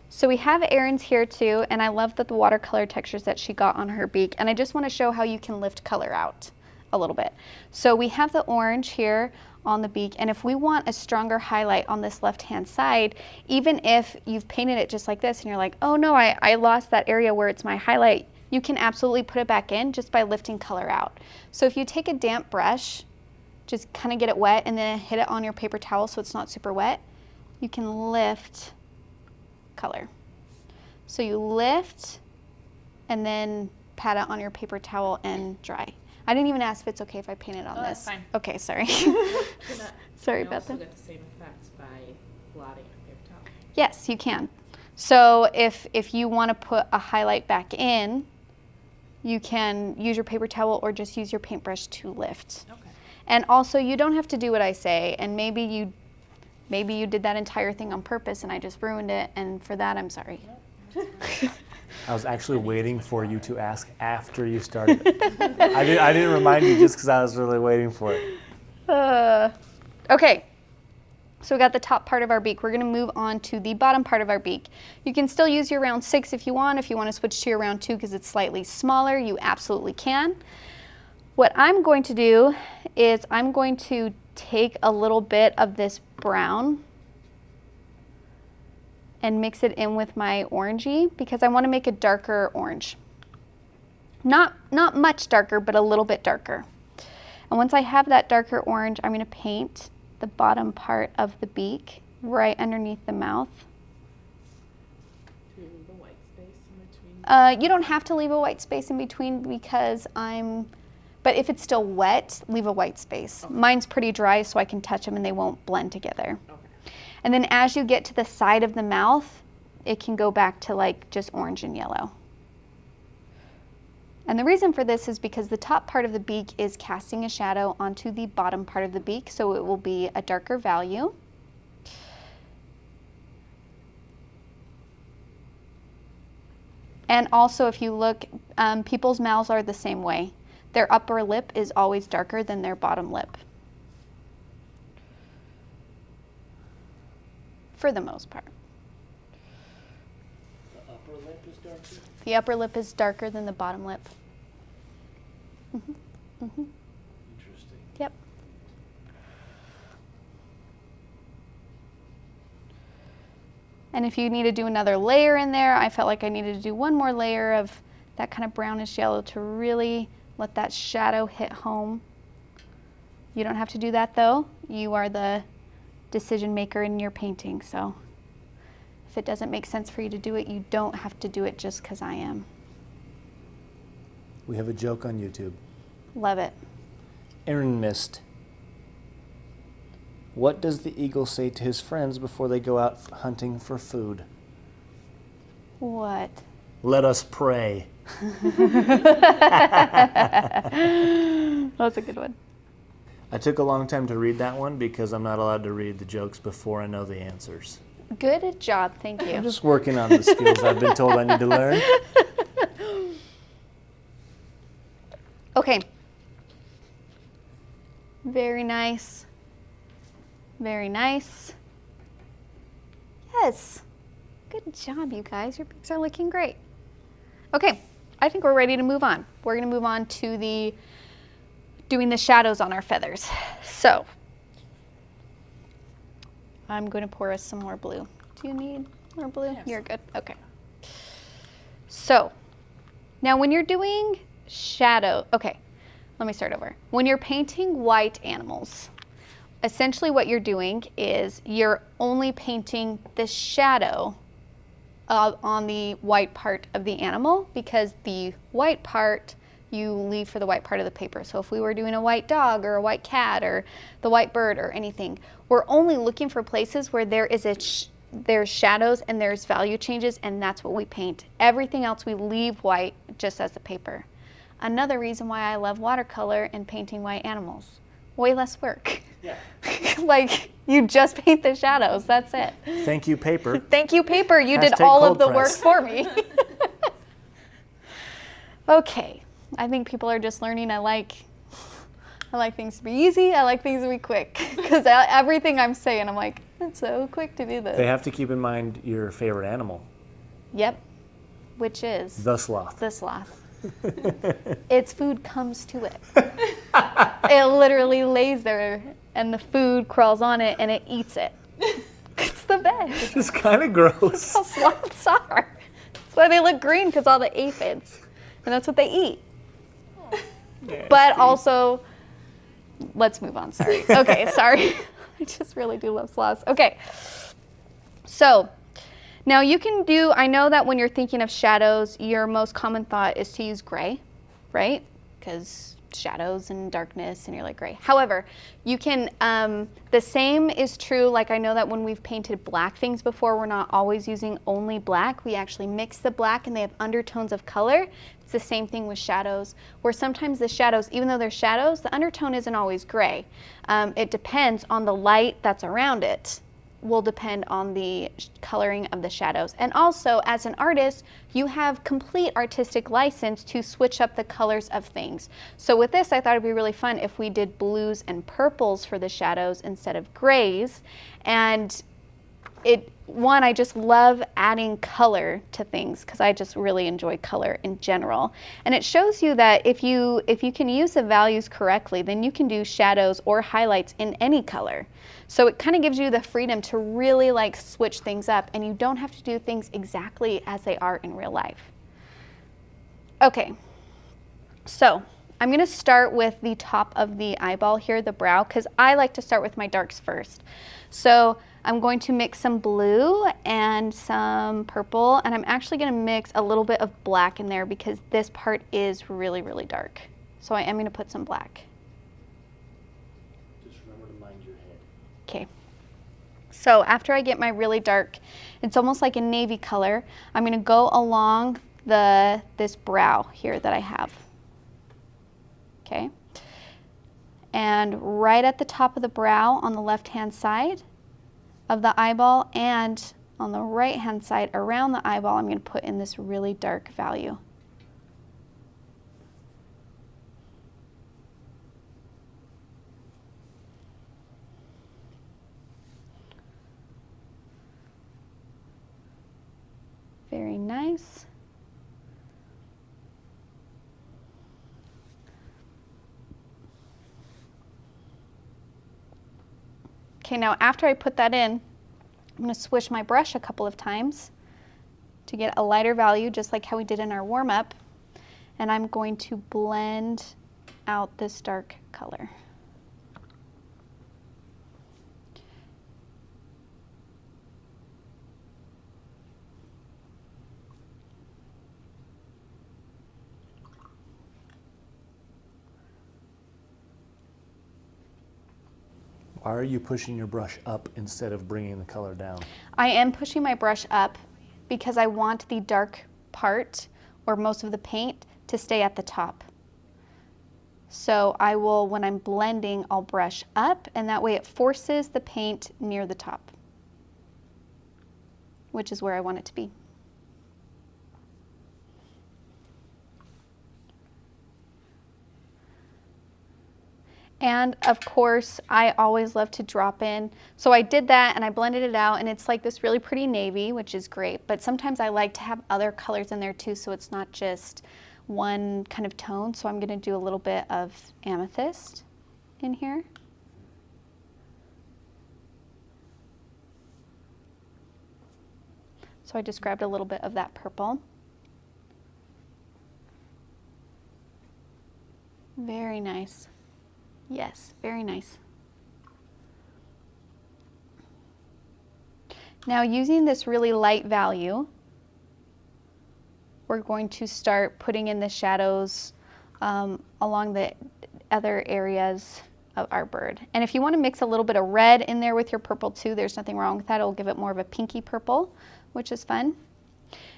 Speaker 1: So we have Erin's here too, and I love that the watercolor textures that she got on her beak, and I just want to show how you can lift color out a little bit. So we have the orange here on the beak, and if we want a stronger highlight on this left-hand side, even if you've painted it just like this and you're like, oh no, I lost that area where it's my highlight, you can absolutely put it back in just by lifting color out. So if you take a damp brush, just kind of get it wet and then hit it on your paper towel so it's not super wet, you can lift color. So you lift and then pat it on your paper towel and dry. I didn't even ask if it's okay if I paint it on this.
Speaker 3: That's fine.
Speaker 1: Okay, sorry. Sorry about that.
Speaker 3: You also get the same effects by blotting a paper towel.
Speaker 1: Yes, you can. So if you want to put a highlight back in, you can use your paper towel or just use your paintbrush to lift.
Speaker 3: Okay.
Speaker 1: And also, you don't have to do what I say, and maybe you did that entire thing on purpose and I just ruined it, and for that I'm sorry.
Speaker 5: I was actually waiting for you to ask after you started. I didn't remind you just because I was really waiting for it.
Speaker 1: Okay, so we got the top part of our beak. We're going to move on to the bottom part of our beak. You can still use your round 6 if you want. If you want to switch to your round 2 because it's slightly smaller, you absolutely can. What I'm going to do is I'm going to take a little bit of this brown and mix it in with my orangey because I want to make a darker orange. Not much darker, but a little bit darker. And once I have that darker orange, I'm going to paint the bottom part of the beak right underneath the mouth.
Speaker 3: To leave a white space in between.
Speaker 1: You don't have to leave a white space in between because but if it's still wet, leave a white space. Okay. Mine's pretty dry, so I can touch them and they won't blend together. Okay. And then as you get to the side of the mouth, it can go back to like just orange and yellow. And the reason for this is because the top part of the beak is casting a shadow onto the bottom part of the beak, so it will be a darker value. And also, if you look, people's mouths are the same way. Their upper lip is always darker than their bottom lip, for the most part.
Speaker 2: The upper lip is darker?
Speaker 1: The upper lip is darker than the bottom lip.
Speaker 2: Interesting.
Speaker 1: Yep. And if you need to do another layer in there, I felt like I needed to do one more layer of that kind of brownish yellow to really let that shadow hit home. You don't have to do that though. You are the decision maker in your painting, so if it doesn't make sense for you to do it, you don't have to do it just because I am.
Speaker 5: We have a joke on YouTube.
Speaker 1: Love it.
Speaker 5: Aaron missed. What does the eagle say to his friends before they go out hunting for food?
Speaker 1: What?
Speaker 5: Let us pray.
Speaker 1: That's a good one.
Speaker 5: I took a long time to read that one because I'm not allowed to read the jokes before I know the answers.
Speaker 1: Good job, thank you.
Speaker 5: I'm just working on the skills I've been told I need to learn.
Speaker 1: Okay. Very nice. Very nice. Yes. Good job, you guys. Your beaks are looking great. Okay, I think we're ready to move on. We're going to move on to doing the shadows on our feathers. So, I'm going to pour us some more blue. Do you need more blue?
Speaker 4: Yes.
Speaker 1: You're good. Okay. So, now when you're doing shadow, okay, let me start over. When you're painting white animals, essentially what you're doing is you're only painting the shadow on the white part of the animal, because the white part you leave for the white part of the paper. So if we were doing a white dog or a white cat or the white bird or anything, we're only looking for places where there is there's shadows and there's value changes, and that's what we paint. Everything else we leave white just as the paper. Another reason why I love watercolor and painting white animals. Way less work.
Speaker 2: Yeah.
Speaker 1: Like, you just paint the shadows, that's it.
Speaker 5: Thank you, paper.
Speaker 1: Thank you, paper. You did
Speaker 5: Hashtag
Speaker 1: all of
Speaker 5: cold
Speaker 1: the
Speaker 5: press.
Speaker 1: work for me. Okay, I think people are just learning I like things to be easy, I like things to be quick. Because everything I'm saying, I'm like, it's so quick to do this.
Speaker 5: They have to keep in mind your favorite animal.
Speaker 1: Yep, which is
Speaker 5: The sloth.
Speaker 1: the sloth. Its food comes to it. It literally lays there and the food crawls on it and it eats it. It's the best.
Speaker 5: It's kind of gross.
Speaker 1: How sloths are. That's why they look green, because all the aphids. And that's what they eat. But also, let's move on, sorry. Okay, sorry. I just really do love sloths. Okay, so now you can do, I know that when you're thinking of shadows, your most common thought is to use gray, right? Because shadows and darkness, and you're like gray. However, you can, the same is true, like I know that when we've painted black things before, we're not always using only black. We actually mix the black and they have undertones of color. It's the same thing with shadows, where sometimes the shadows, even though they're shadows, the undertone isn't always gray. It depends on the light that's around it. Will depend on the coloring of the shadows. And also, as an artist, you have complete artistic license to switch up the colors of things. So with this, I thought it'd be really fun if we did blues and purples for the shadows instead of grays. And I just love adding color to things, because I just really enjoy color in general. And it shows you that if you can use the values correctly, then you can do shadows or highlights in any color. So it kind of gives you the freedom to really like switch things up, and you don't have to do things exactly as they are in real life. Okay, so I'm going to start with the top of the eyeball here, the brow, because I like to start with my darks first. So I'm going to mix some blue and some purple, and I'm actually going to mix a little bit of black in there because this part is really, really dark. So I am going to put some black.
Speaker 2: Just remember to mind your head.
Speaker 1: Okay. So after I get my really dark, it's almost like a navy color, I'm going to go along this brow here that I have. Okay. And right at the top of the brow on the left-hand side of the eyeball and on the right-hand side around the eyeball, I'm going to put in this really dark value. Very nice. Okay, now after I put that in, I'm going to swish my brush a couple of times to get a lighter value, just like how we did in our warm-up. And I'm going to blend out this dark color.
Speaker 5: Why are you pushing your brush up instead of bringing the color down?
Speaker 1: I am pushing my brush up because I want the dark part, or most of the paint, to stay at the top. So I will, when I'm blending, I'll brush up, and that way it forces the paint near the top, which is where I want it to be. And of course, I always love to drop in. So I did that and I blended it out, and it's like this really pretty navy, which is great. But sometimes I like to have other colors in there too, so it's not just one kind of tone. So I'm going to do a little bit of amethyst in here. So I just grabbed a little bit of that purple. Very nice. Yes, very nice. Now, using this really light value, we're going to start putting in the shadows along the other areas of our bird. And if you want to mix a little bit of red in there with your purple too, there's nothing wrong with that. It'll give it more of a pinky purple, which is fun.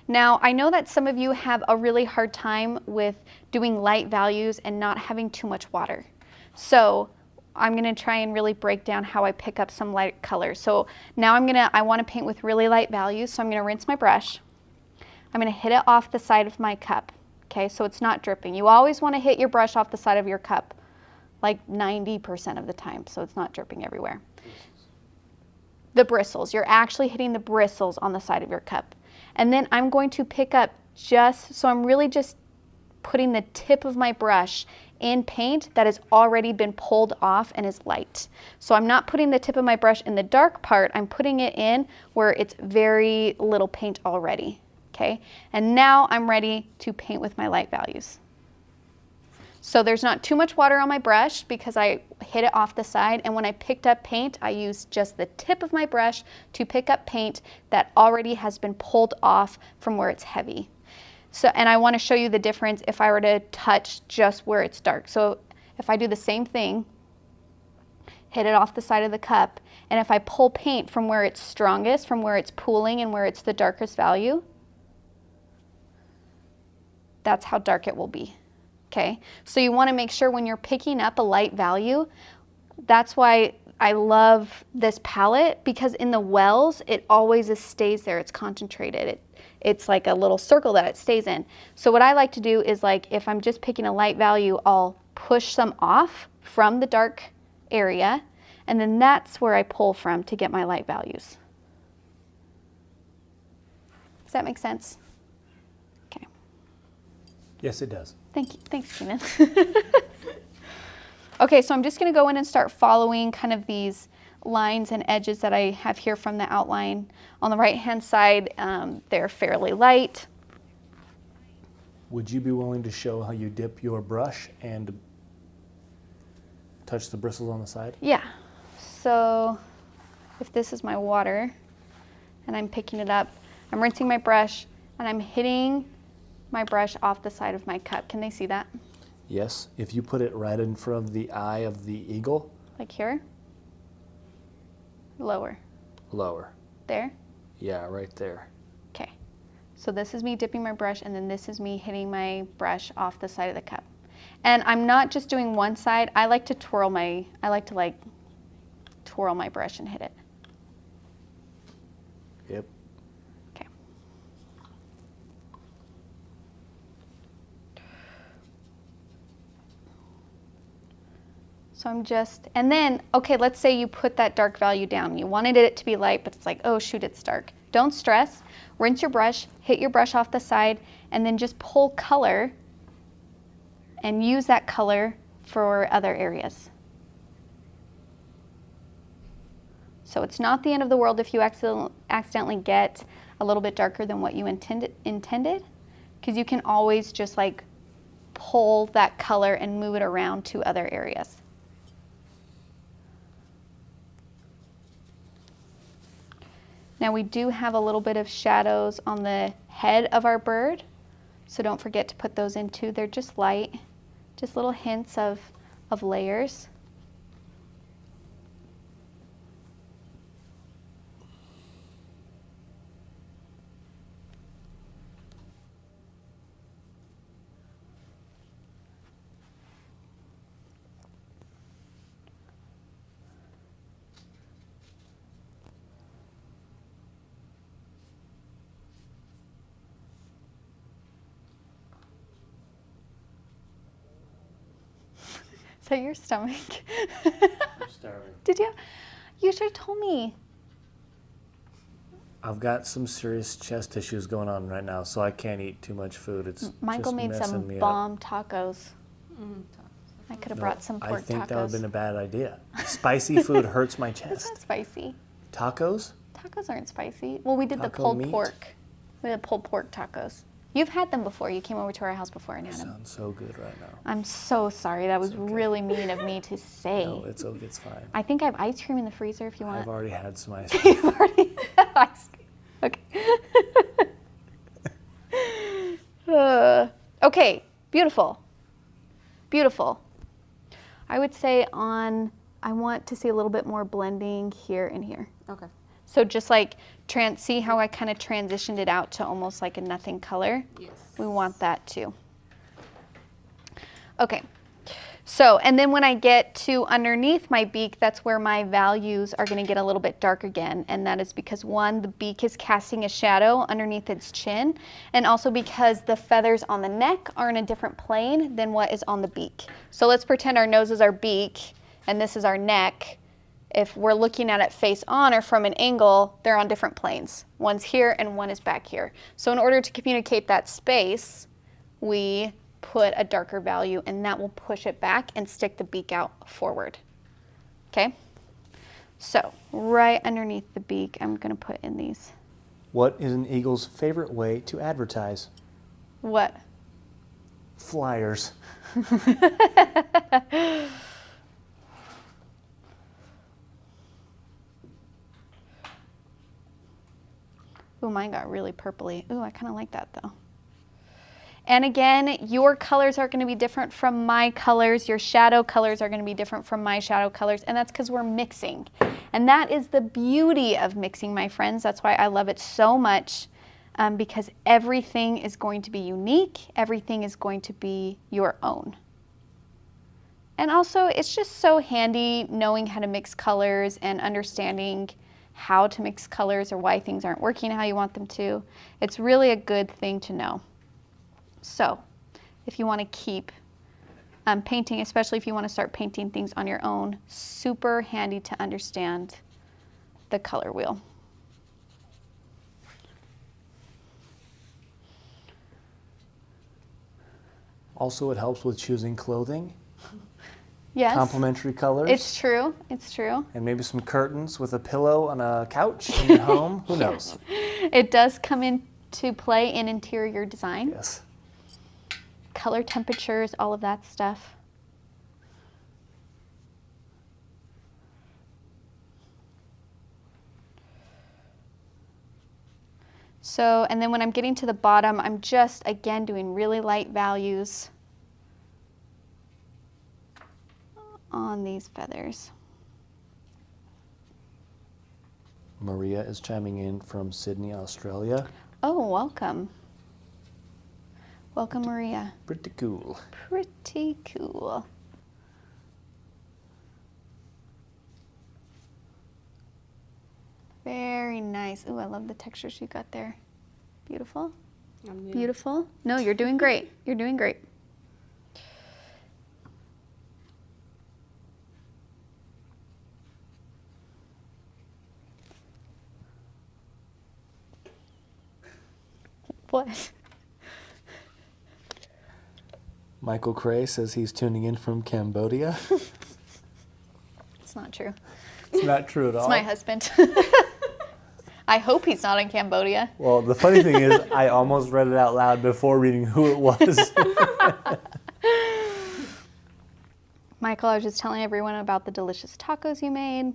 Speaker 1: Now, I know that some of you have a really hard time with doing light values and not having too much water. So I'm going to try and really break down how I pick up some light colors. So now I want to paint with really light values, so I'm going to rinse my brush. I'm going to hit it off the side of my cup, okay, so it's not dripping. You always want to hit your brush off the side of your cup, like 90% of the time, so it's not dripping everywhere. The bristles, you're actually hitting the bristles on the side of your cup. And then I'm going to pick up so I'm really just putting the tip of my brush in paint that has already been pulled off and is light. So I'm not putting the tip of my brush in the dark part, I'm putting it in where it's very little paint already, okay? And now I'm ready to paint with my light values. So there's not too much water on my brush because I hit it off the side, and when I picked up paint, I used just the tip of my brush to pick up paint that already has been pulled off from where it's heavy. So, and I want to show you the difference if I were to touch just where it's dark. So if I do the same thing, hit it off the side of the cup, and if I pull paint from where it's strongest, from where it's pooling and where it's the darkest value, that's how dark it will be, okay? So you want to make sure when you're picking up a light value, that's why I love this palette, because in the wells, it always stays there, it's concentrated. It's like a little circle that it stays in. So what I like to do is, like, if I'm just picking a light value, I'll push some off from the dark area, and then that's where I pull from to get my light values. Does that make sense? Okay.
Speaker 5: Yes, it does.
Speaker 1: Thank you. Thanks, Keenan. Okay, so I'm just going to go in and start following kind of these lines and edges that I have here from the outline. On the right-hand side, they're fairly light.
Speaker 5: Would you be willing to show how you dip your brush and touch the bristles on the side?
Speaker 1: Yeah. So if this is my water and I'm picking it up, I'm rinsing my brush and I'm hitting my brush off the side of my cup. Can they see that?
Speaker 5: Yes. If you put it right in front of the eye of the eagle.
Speaker 1: Like here? Lower.
Speaker 5: Lower.
Speaker 1: There?
Speaker 5: Yeah, right there.
Speaker 1: Okay. So this is me dipping my brush, and then this is me hitting my brush off the side of the cup. And I'm not just doing one side. I like to twirl my brush and hit it.
Speaker 5: Yep.
Speaker 1: Okay. So I'm just, and then, okay, let's say you put that dark value down. You wanted it to be light, but it's like, oh shoot, it's dark. Don't stress. Rinse your brush, hit your brush off the side, and then just pull color and use that color for other areas. So it's not the end of the world if you accidentally get a little bit darker than what you intended, because you can always just like pull that color and move it around to other areas. Now we do have a little bit of shadows on the head of our bird, so don't forget to put those in too. They're just light, just little hints of layers. Is that your stomach?
Speaker 5: I'm starving.
Speaker 1: Did you? You should have told me.
Speaker 5: I've got some serious chest issues going on right now, so I can't eat too much food. It's
Speaker 1: Michael
Speaker 5: just
Speaker 1: made
Speaker 5: messing
Speaker 1: some
Speaker 5: me
Speaker 1: bomb tacos.
Speaker 4: Mm,
Speaker 1: I could have
Speaker 5: up.
Speaker 1: brought some
Speaker 5: No,
Speaker 1: pork
Speaker 5: I think
Speaker 1: tacos.
Speaker 5: that would have been a bad idea. Spicy food hurts my
Speaker 1: It's
Speaker 5: chest.
Speaker 1: not spicy.
Speaker 5: Tacos?
Speaker 1: Tacos aren't spicy. Well, we did the
Speaker 5: Taco
Speaker 1: pulled
Speaker 5: meat?
Speaker 1: pork. We did pulled pork tacos. You've had them before. You came over to our house before and had them.
Speaker 5: Sounds so good right now.
Speaker 1: I'm so sorry. That was
Speaker 5: okay.
Speaker 1: really mean of me to say.
Speaker 5: No, it's fine.
Speaker 1: I think I have ice cream in the freezer if you want.
Speaker 5: I've already had some ice cream.
Speaker 1: You've already had ice cream. Okay. Okay, beautiful. Beautiful. I would say I want to see a little bit more blending here and here.
Speaker 4: Okay.
Speaker 1: So just like, see how I kind of transitioned it out to almost like a nothing color?
Speaker 4: Yes.
Speaker 1: We want that too. Okay. So, and then when I get to underneath my beak, that's where my values are going to get a little bit dark again. And that is because, one, the beak is casting a shadow underneath its chin, and also because the feathers on the neck are in a different plane than what is on the beak. So let's pretend our nose is our beak, and this is our neck. If we're looking at it face on or from an angle, they're on different planes. One's here and one is back here. So in order to communicate that space, we put a darker value, and that will push it back and stick the beak out forward. Okay? So right underneath the beak, I'm going to put in these.
Speaker 5: What is an eagle's favorite way to advertise?
Speaker 1: What?
Speaker 5: Flyers.
Speaker 1: Ooh, mine got really purpley. Ooh, I kind of like that though. And again, your colors are going to be different from my colors. Your shadow colors are going to be different from my shadow colors. And that's because we're mixing. And that is the beauty of mixing, my friends. That's why I love it so much, because everything is going to be unique. Everything is going to be your own. And also, it's just so handy knowing how to mix colors and understanding how to mix colors or why things aren't working how you want them to. It's really a good thing to know. So if you want to keep painting, especially if you want to start painting things on your own, super handy to understand the color wheel.
Speaker 5: Also, it helps with choosing clothing.
Speaker 1: Yes.
Speaker 5: Complementary colors.
Speaker 1: It's true. It's true.
Speaker 5: And maybe some curtains with a pillow on a couch in your home. Who knows?
Speaker 1: It does come into play in interior design.
Speaker 5: Yes.
Speaker 1: Color temperatures, all of that stuff. So, and then when I'm getting to the bottom, I'm just, again, doing really light values on these feathers.
Speaker 5: Maria is chiming in from Sydney, Australia.
Speaker 1: Oh, welcome. Welcome, Maria.
Speaker 5: Pretty cool.
Speaker 1: Pretty cool. Very nice. Ooh, I love the textures you got there. Beautiful. Beautiful. No, you're doing great. You're doing great. What?
Speaker 5: Michael Cray says he's tuning in from Cambodia.
Speaker 1: It's not true.
Speaker 5: It's not true at all.
Speaker 1: It's my husband. I hope he's not in Cambodia.
Speaker 5: Well, the funny thing is, I almost read it out loud before reading who it was.
Speaker 1: Michael, I was just telling everyone about the delicious tacos you made.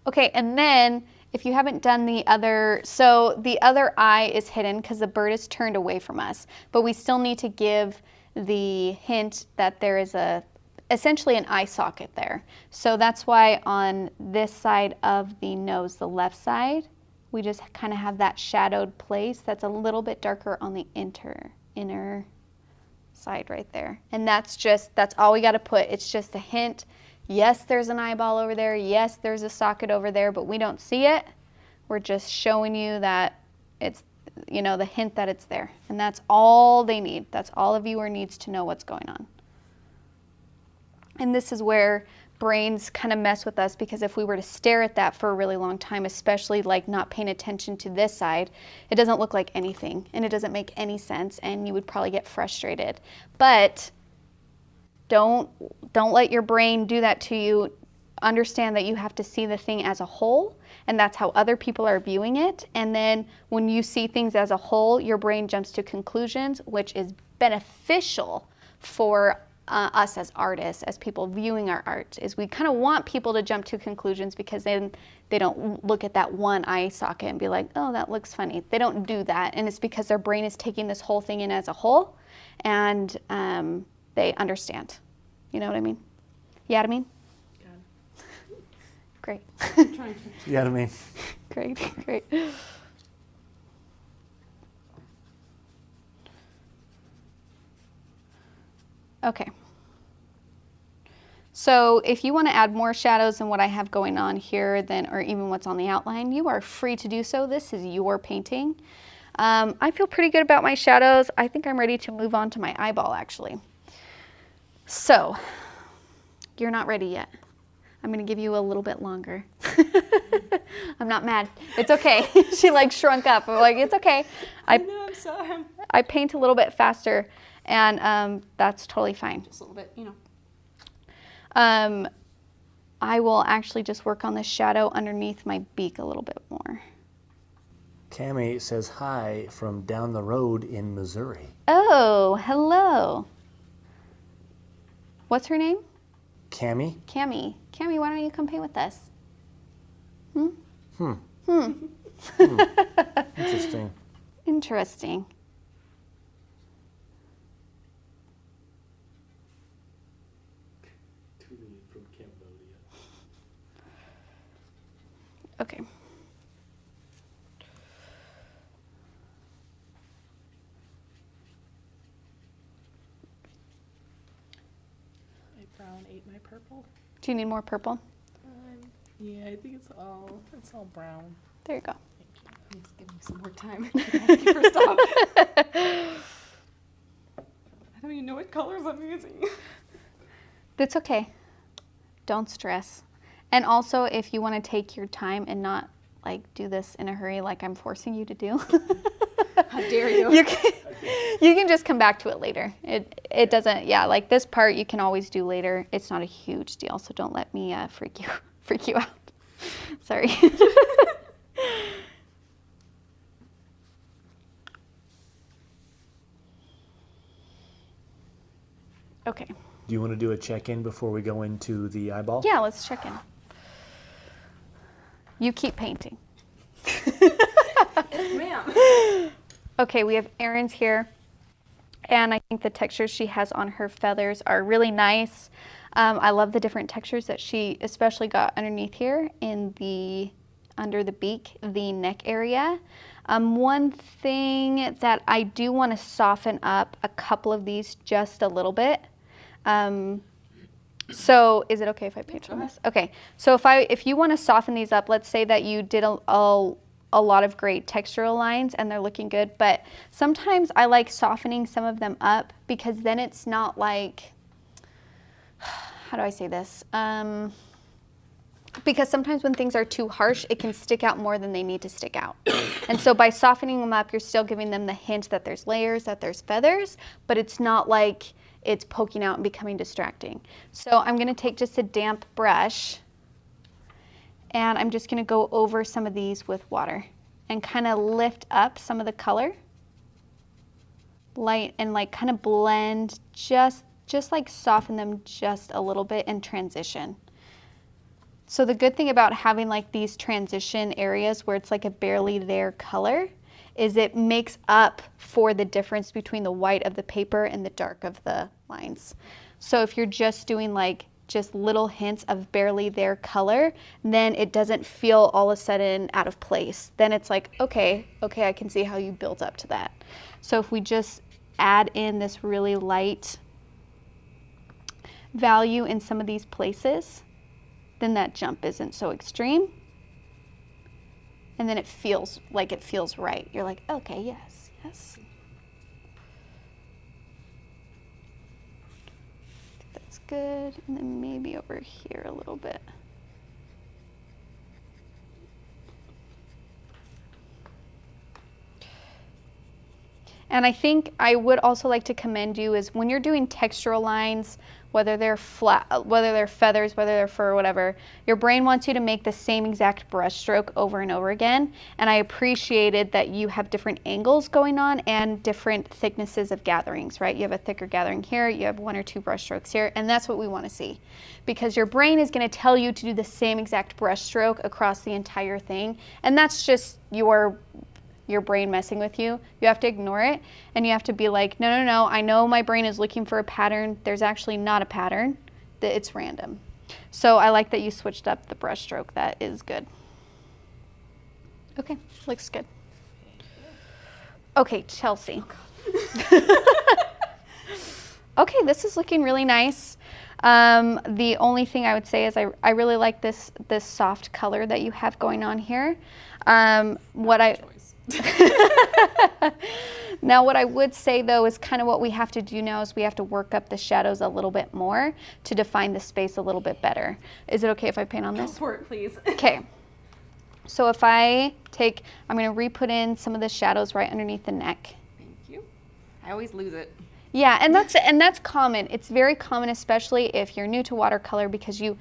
Speaker 1: Okay, and then if you haven't done the other, so the other eye is hidden because the bird is turned away from us, but we still need to give the hint that there is essentially an eye socket there. So that's why on this side of the nose, the left side, we just kind of have that shadowed place that's a little bit darker on the inner side right there. And that's all we got to put. It's just a hint. Yes, there's an eyeball over there. Yes, there's a socket over there, but we don't see it. We're just showing you that it's, you know, the hint that it's there. And that's all they need. That's all a viewer needs to know what's going on. And this is where brains kind of mess with us, because if we were to stare at that for a really long time, especially like not paying attention to this side, it doesn't look like anything and it doesn't make any sense and you would probably get frustrated. But don't let your brain do that to you. Understand that you have to see the thing as a whole, and that's how other people are viewing it. And then when you see things as a whole, your brain jumps to conclusions, which is beneficial for us as artists, as people viewing our art. Is we kind of want people to jump to conclusions, because then they don't look at that one eye socket and be like, oh, that looks funny. They don't do that, and it's because their brain is taking this whole thing in as a whole, and they understand. You know what I mean? Yeah, I mean? Great.
Speaker 5: Yeah, I mean.
Speaker 1: Great, great. Okay. So if you want to add more shadows than what I have going on here, or even what's on the outline, you are free to do so. This is your painting. I feel pretty good about my shadows. I think I'm ready to move on to my eyeball, actually. So, you're not ready yet. I'm going to give you a little bit longer. I'm not mad. It's okay. She like shrunk up. I'm like, it's okay.
Speaker 4: I'm sorry.
Speaker 1: I paint a little bit faster, and that's totally fine.
Speaker 4: Just a little bit, you know.
Speaker 1: I will actually just work on the shadow underneath my beak a little bit more.
Speaker 5: Tammy says hi from down the road in Missouri.
Speaker 1: Oh, hello. What's her name?
Speaker 5: Cammy?
Speaker 1: Cammy. Cammy, why don't you come paint with us?
Speaker 5: Interesting.
Speaker 1: Interesting.
Speaker 2: From Cambodia.
Speaker 1: Okay.
Speaker 4: My brown ate my purple.
Speaker 1: Do you need more purple?
Speaker 4: Yeah, I think it's all brown.
Speaker 1: There you go.
Speaker 4: I'm just giving some more time. Ask you for stuff. I don't even know what colors I'm using.
Speaker 1: That's okay. Don't stress. And also, if you want to take your time and not like do this in a hurry like I'm forcing you to do.
Speaker 4: How dare you?
Speaker 1: You can just come back to it later. It doesn't, yeah, like this part you can always do later. It's not a huge deal, so don't let me freak you out. Sorry. Okay.
Speaker 5: Do you want to do a check-in before we go into the eyeball?
Speaker 1: Yeah, let's check in. You keep painting.
Speaker 4: Yes, ma'am.
Speaker 1: Okay, we have Erin's here, and I think the textures she has on her feathers are really nice. I love the different textures that she especially got underneath here in under the beak, the neck area. One thing that I do want to soften up a couple of these just a little bit. So is it okay if I paint on this? Okay, so if you want to soften these up, let's say that you did a lot of great textural lines and they're looking good, but sometimes I like softening some of them up because then it's not like, how do I say this? Because sometimes when things are too harsh, it can stick out more than they need to stick out. And so by softening them up, you're still giving them the hint that there's layers, that there's feathers, but it's not like it's poking out and becoming distracting. So I'm going to take just a damp brush and I'm just going to go over some of these with water and kind of lift up some of the color, light, and like kind of blend, just like soften them just a little bit and transition. So the good thing about having like these transition areas where it's like a barely there color is it makes up for the difference between the white of the paper and the dark of the lines. So if you're just doing like just little hints of barely there color, then it doesn't feel all of a sudden out of place. Then it's like, okay, I can see how you built up to that. So if we just add in this really light value in some of these places, then that jump isn't so extreme. And then it feels right. You're like, okay, yes. That's good. And then maybe over here a little bit. And I think I would also like to commend you is when you're doing textural lines, whether they're flat, whether they're feathers, whether they're fur, whatever, your brain wants you to make the same exact brush stroke over and over again. And I appreciated that you have different angles going on and different thicknesses of gatherings, right? You have a thicker gathering here, you have 1 or 2 brush strokes here, and that's what we want to see. Because your brain is going to tell you to do the same exact brush stroke across the entire thing, and that's just your brain messing with you. You have to ignore it and you have to be like, no, I know my brain is looking for a pattern. There's actually not a pattern, it's random. So I like that you switched up the brush stroke. That is good. Okay, looks good. Okay, Chelsea. Okay, this is looking really nice. The only thing I would say is I really like this soft color that you have going on here. Now what I would say though is kind of what we have to do now is we have to work up the shadows a little bit more to define the space a little bit better. Is it okay if I paint on this?
Speaker 4: Go for it, please.
Speaker 1: Okay. So if I'm going to re-put in some of the shadows right underneath the neck.
Speaker 4: Thank you. I always lose it.
Speaker 1: Yeah, and that's common. It's very common, especially if you're new to watercolor, because you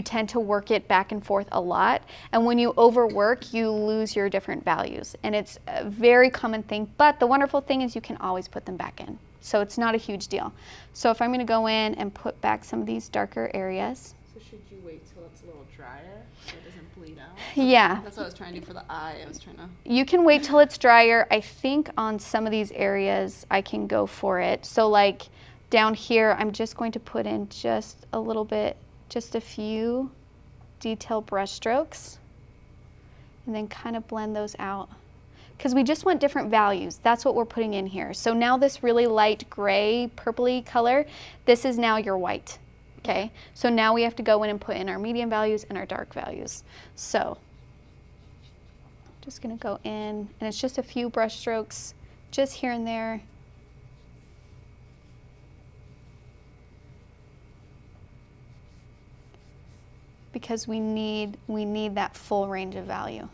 Speaker 1: tend to work it back and forth a lot. And when you overwork, you lose your different values. And it's a very common thing. But the wonderful thing is you can always put them back in. So it's not a huge deal. So if I'm going to go in and put back some of these darker areas.
Speaker 4: So should you wait till it's a little drier so it doesn't bleed out?
Speaker 1: Yeah.
Speaker 4: That's what I was trying to do for the eye. I was trying to...
Speaker 1: You can wait till it's drier. I think on some of these areas I can go for it. So like down here, I'm just going to put in just a little bit, just a few detail brush strokes and then kind of blend those out. Because we just want different values. That's what we're putting in here. So now this really light gray, purpley color, this is now your white. Okay, so now we have to go in and put in our medium values and our dark values. So just gonna go in, and it's just a few brush strokes, just here and there. Because we need that full range of value.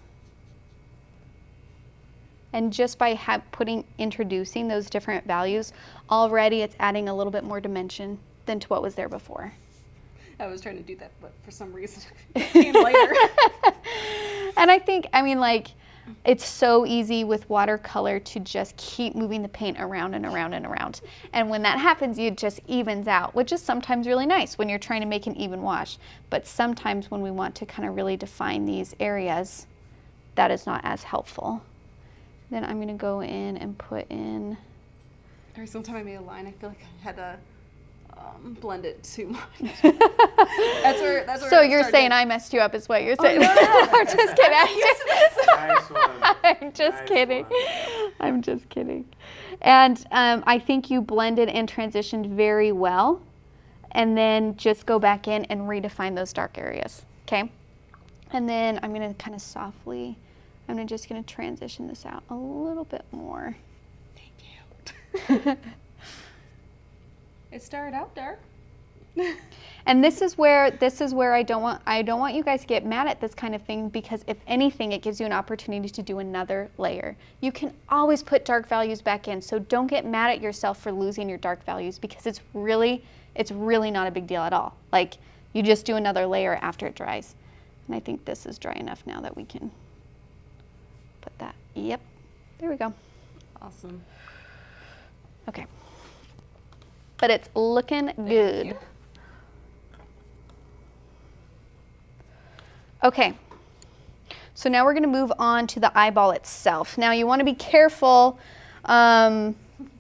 Speaker 1: And just by introducing those different values, already it's adding a little bit more dimension than to what was there before.
Speaker 4: I was trying to do that, but for some reason it came later.
Speaker 1: And I mean, like, it's so easy with watercolor to just keep moving the paint around and around and around. And when that happens, it just evens out, which is sometimes really nice when you're trying to make an even wash. But sometimes when we want to kind of really define these areas, that is not as helpful. Then I'm going to go in and put in...
Speaker 4: Every single time I made a line, I feel like I had a blend it too much. That's where
Speaker 1: So
Speaker 4: it
Speaker 1: you're
Speaker 4: started.
Speaker 1: saying I messed you up is what you're saying.
Speaker 4: no.
Speaker 1: I'm just kidding.
Speaker 5: Nice one.
Speaker 1: I'm just
Speaker 5: Nice
Speaker 1: kidding.
Speaker 5: one.
Speaker 1: I'm just kidding. And I think you blended and transitioned very well. And then just go back in and redefine those dark areas. Okay? And then I'm going to kind of softly, just going to transition this out a little bit more.
Speaker 4: Thank you. It started out dark.
Speaker 1: And this is where I don't want you guys to get mad at this kind of thing, because if anything, it gives you an opportunity to do another layer. You can always put dark values back in, so don't get mad at yourself for losing your dark values, because it's really not a big deal at all. Like, you just do another layer after it dries. And I think this is dry enough now that we can put that. Yep, there we go.
Speaker 4: Awesome.
Speaker 1: Okay. But it's looking good.
Speaker 4: you.
Speaker 1: Okay, so now we're going to move on to the eyeball itself. Now you want to be careful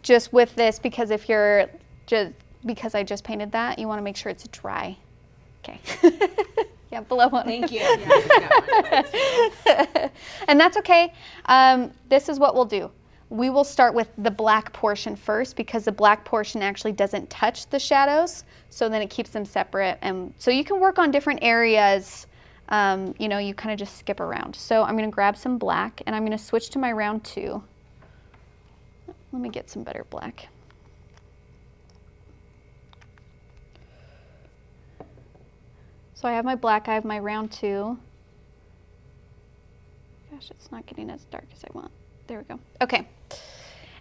Speaker 1: just with this, because because I just painted that, you want to make sure it's dry. Okay. Yeah, blow on it.
Speaker 4: Thank you. Yeah,
Speaker 1: And that's okay. This is what we'll do. We will start with the black portion first, because the black portion actually doesn't touch the shadows, so then it keeps them separate. And so you can work on different areas. You know, you kind of just skip around. So I'm going to grab some black, and I'm going to switch to my round 2. Let me get some better black. So I have my black, I have my round 2. Gosh, it's not getting as dark as I want. There we go. Okay.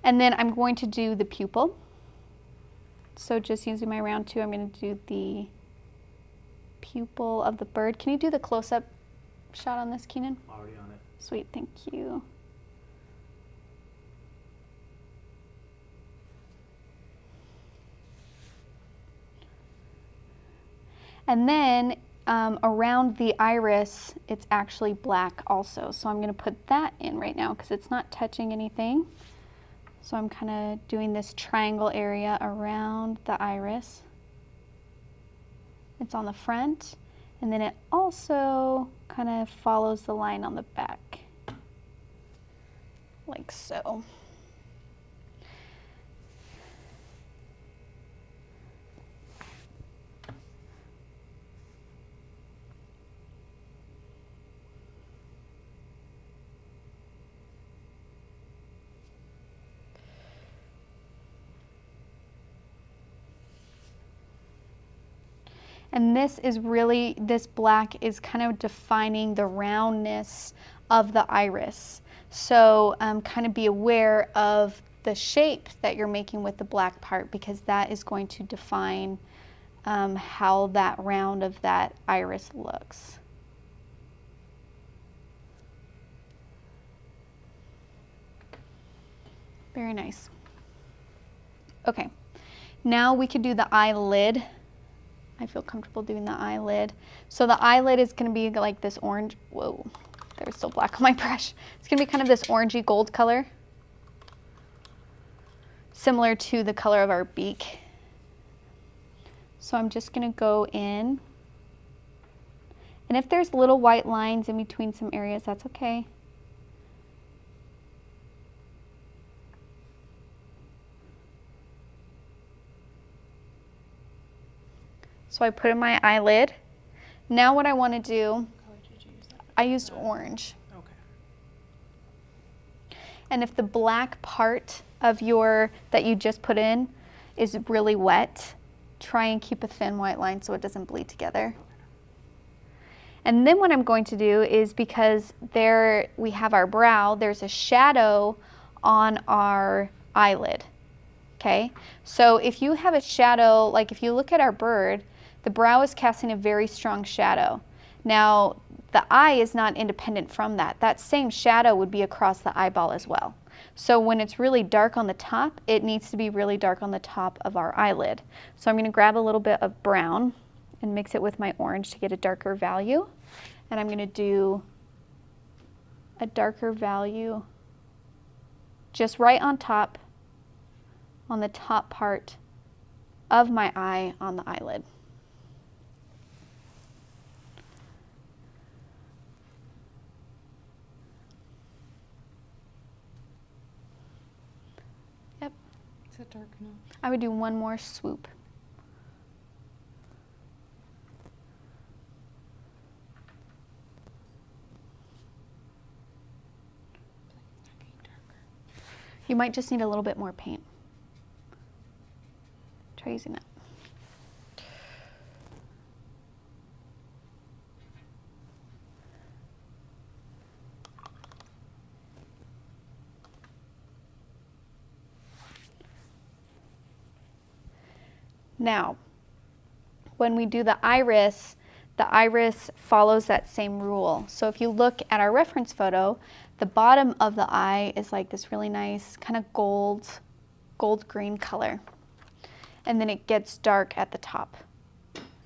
Speaker 1: And then I'm going to do the pupil. So just using my round 2, I'm going to do the pupil of the bird. Can you do the close-up shot on this, Keenan?
Speaker 5: Already on it.
Speaker 1: Sweet, thank you. And then around the iris, it's actually black also. So I'm going to put that in right now because it's not touching anything. So I'm kind of doing this triangle area around the iris. It's on the front, and then it also kind of follows the line on the back, like so. And this black is kind of defining the roundness of the iris. So kind of be aware of the shape that you're making with the black part, because that is going to define how that round of that iris looks. Very nice. Okay, now we could do the eyelid. I feel comfortable doing the eyelid. So the eyelid is going to be like this orange. Whoa, there's still black on my brush. It's going to be kind of this orangey gold color, similar to the color of our beak. So I'm just going to go in. And if there's little white lines in between some areas, that's okay. So I put in my eyelid. Now what I want to do, I used orange.
Speaker 4: Okay.
Speaker 1: And if the black part of that you just put in is really wet, try and keep a thin white line so it doesn't bleed together. And then what I'm going to do is, because there we have our brow, there's a shadow on our eyelid. Okay? So if you have a shadow, like if you look at our bird, the brow is casting a very strong shadow. Now, the eye is not independent from that. That same shadow would be across the eyeball as well. So when it's really dark on the top, it needs to be really dark on the top of our eyelid. So I'm going to grab a little bit of brown and mix it with my orange to get a darker value. And I'm going to do a darker value just right on top, on the top part of my eye on the eyelid. Yep.
Speaker 4: Is it dark enough?
Speaker 1: I would do one more swoop. You might just need a little bit more paint. Try using that. Now, when we do the iris follows that same rule. So if you look at our reference photo, the bottom of the eye is like this really nice kind of gold green color. And then it gets dark at the top.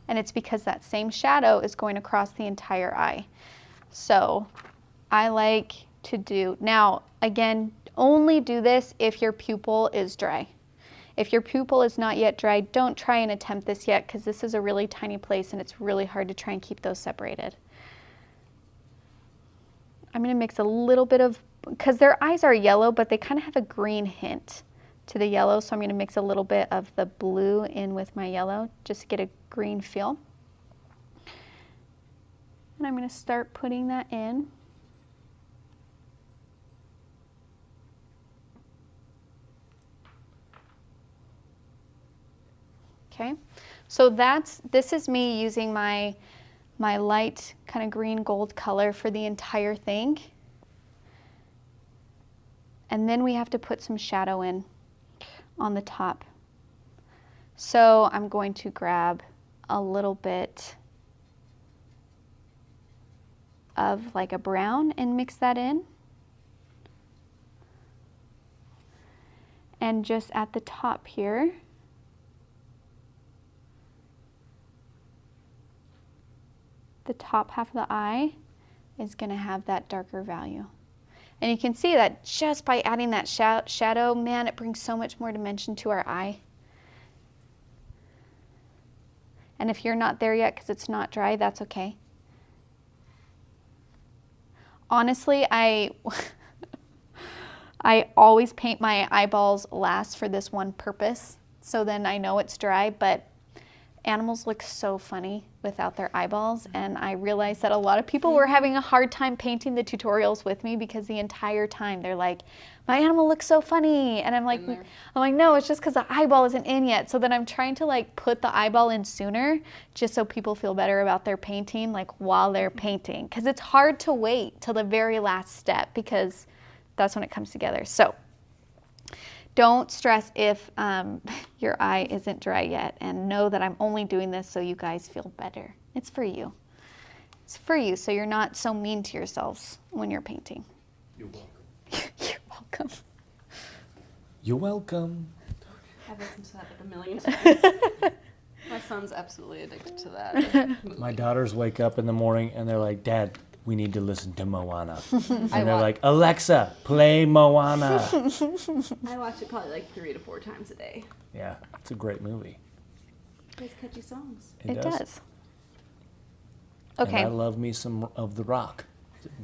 Speaker 1: And it's because that same shadow is going across the entire eye. So I like to do, now again, only do this if your pupil is dry. If your pupil is not yet dry, don't try and attempt this yet because this is a really tiny place and it's really hard to try and keep those separated. I'm going to mix a little bit of, because their eyes are yellow, but they kind of have a green hint to the yellow, so I'm going to mix a little bit of the blue in with my yellow just to get a green feel. And I'm going to start putting that in. Okay, so this is me using my light kind of green gold color for the entire thing. And then we have to put some shadow in on the top. So I'm going to grab a little bit of like a brown and mix that in. And just at the top here, the top half of the eye is going to have that darker value. And you can see that just by adding that shadow, man, it brings so much more dimension to our eye. And if you're not there yet because it's not dry, that's okay. Honestly, I always paint my eyeballs last for this one purpose, so then I know it's dry, but animals look so funny without their eyeballs, and I realized that a lot of people were having a hard time painting the tutorials with me because the entire time they're like, my animal looks so funny, and I'm like, no, it's just because the eyeball isn't in yet. So then I'm trying to like put the eyeball in sooner just so people feel better about their painting, like while they're painting, because it's hard to wait till the very last step because that's when it comes together. So don't stress if your eye isn't dry yet, and know that I'm only doing this so you guys feel better. It's for you. It's for you, so you're not so mean to yourselves when you're painting.
Speaker 2: You're welcome.
Speaker 1: You're welcome.
Speaker 5: You're welcome.
Speaker 4: I've listened to that like a million times. My son's absolutely addicted to that.
Speaker 5: My daughters wake up in the morning and they're like, Dad, we need to listen to Moana. And
Speaker 4: I
Speaker 5: they're
Speaker 4: watch-
Speaker 5: like, Alexa, play Moana.
Speaker 4: I watch it probably like 3 to 4 times a day.
Speaker 5: Yeah, it's a great movie.
Speaker 4: It's catchy songs.
Speaker 1: It does.
Speaker 5: And
Speaker 1: Okay.
Speaker 5: I love me some of The Rock.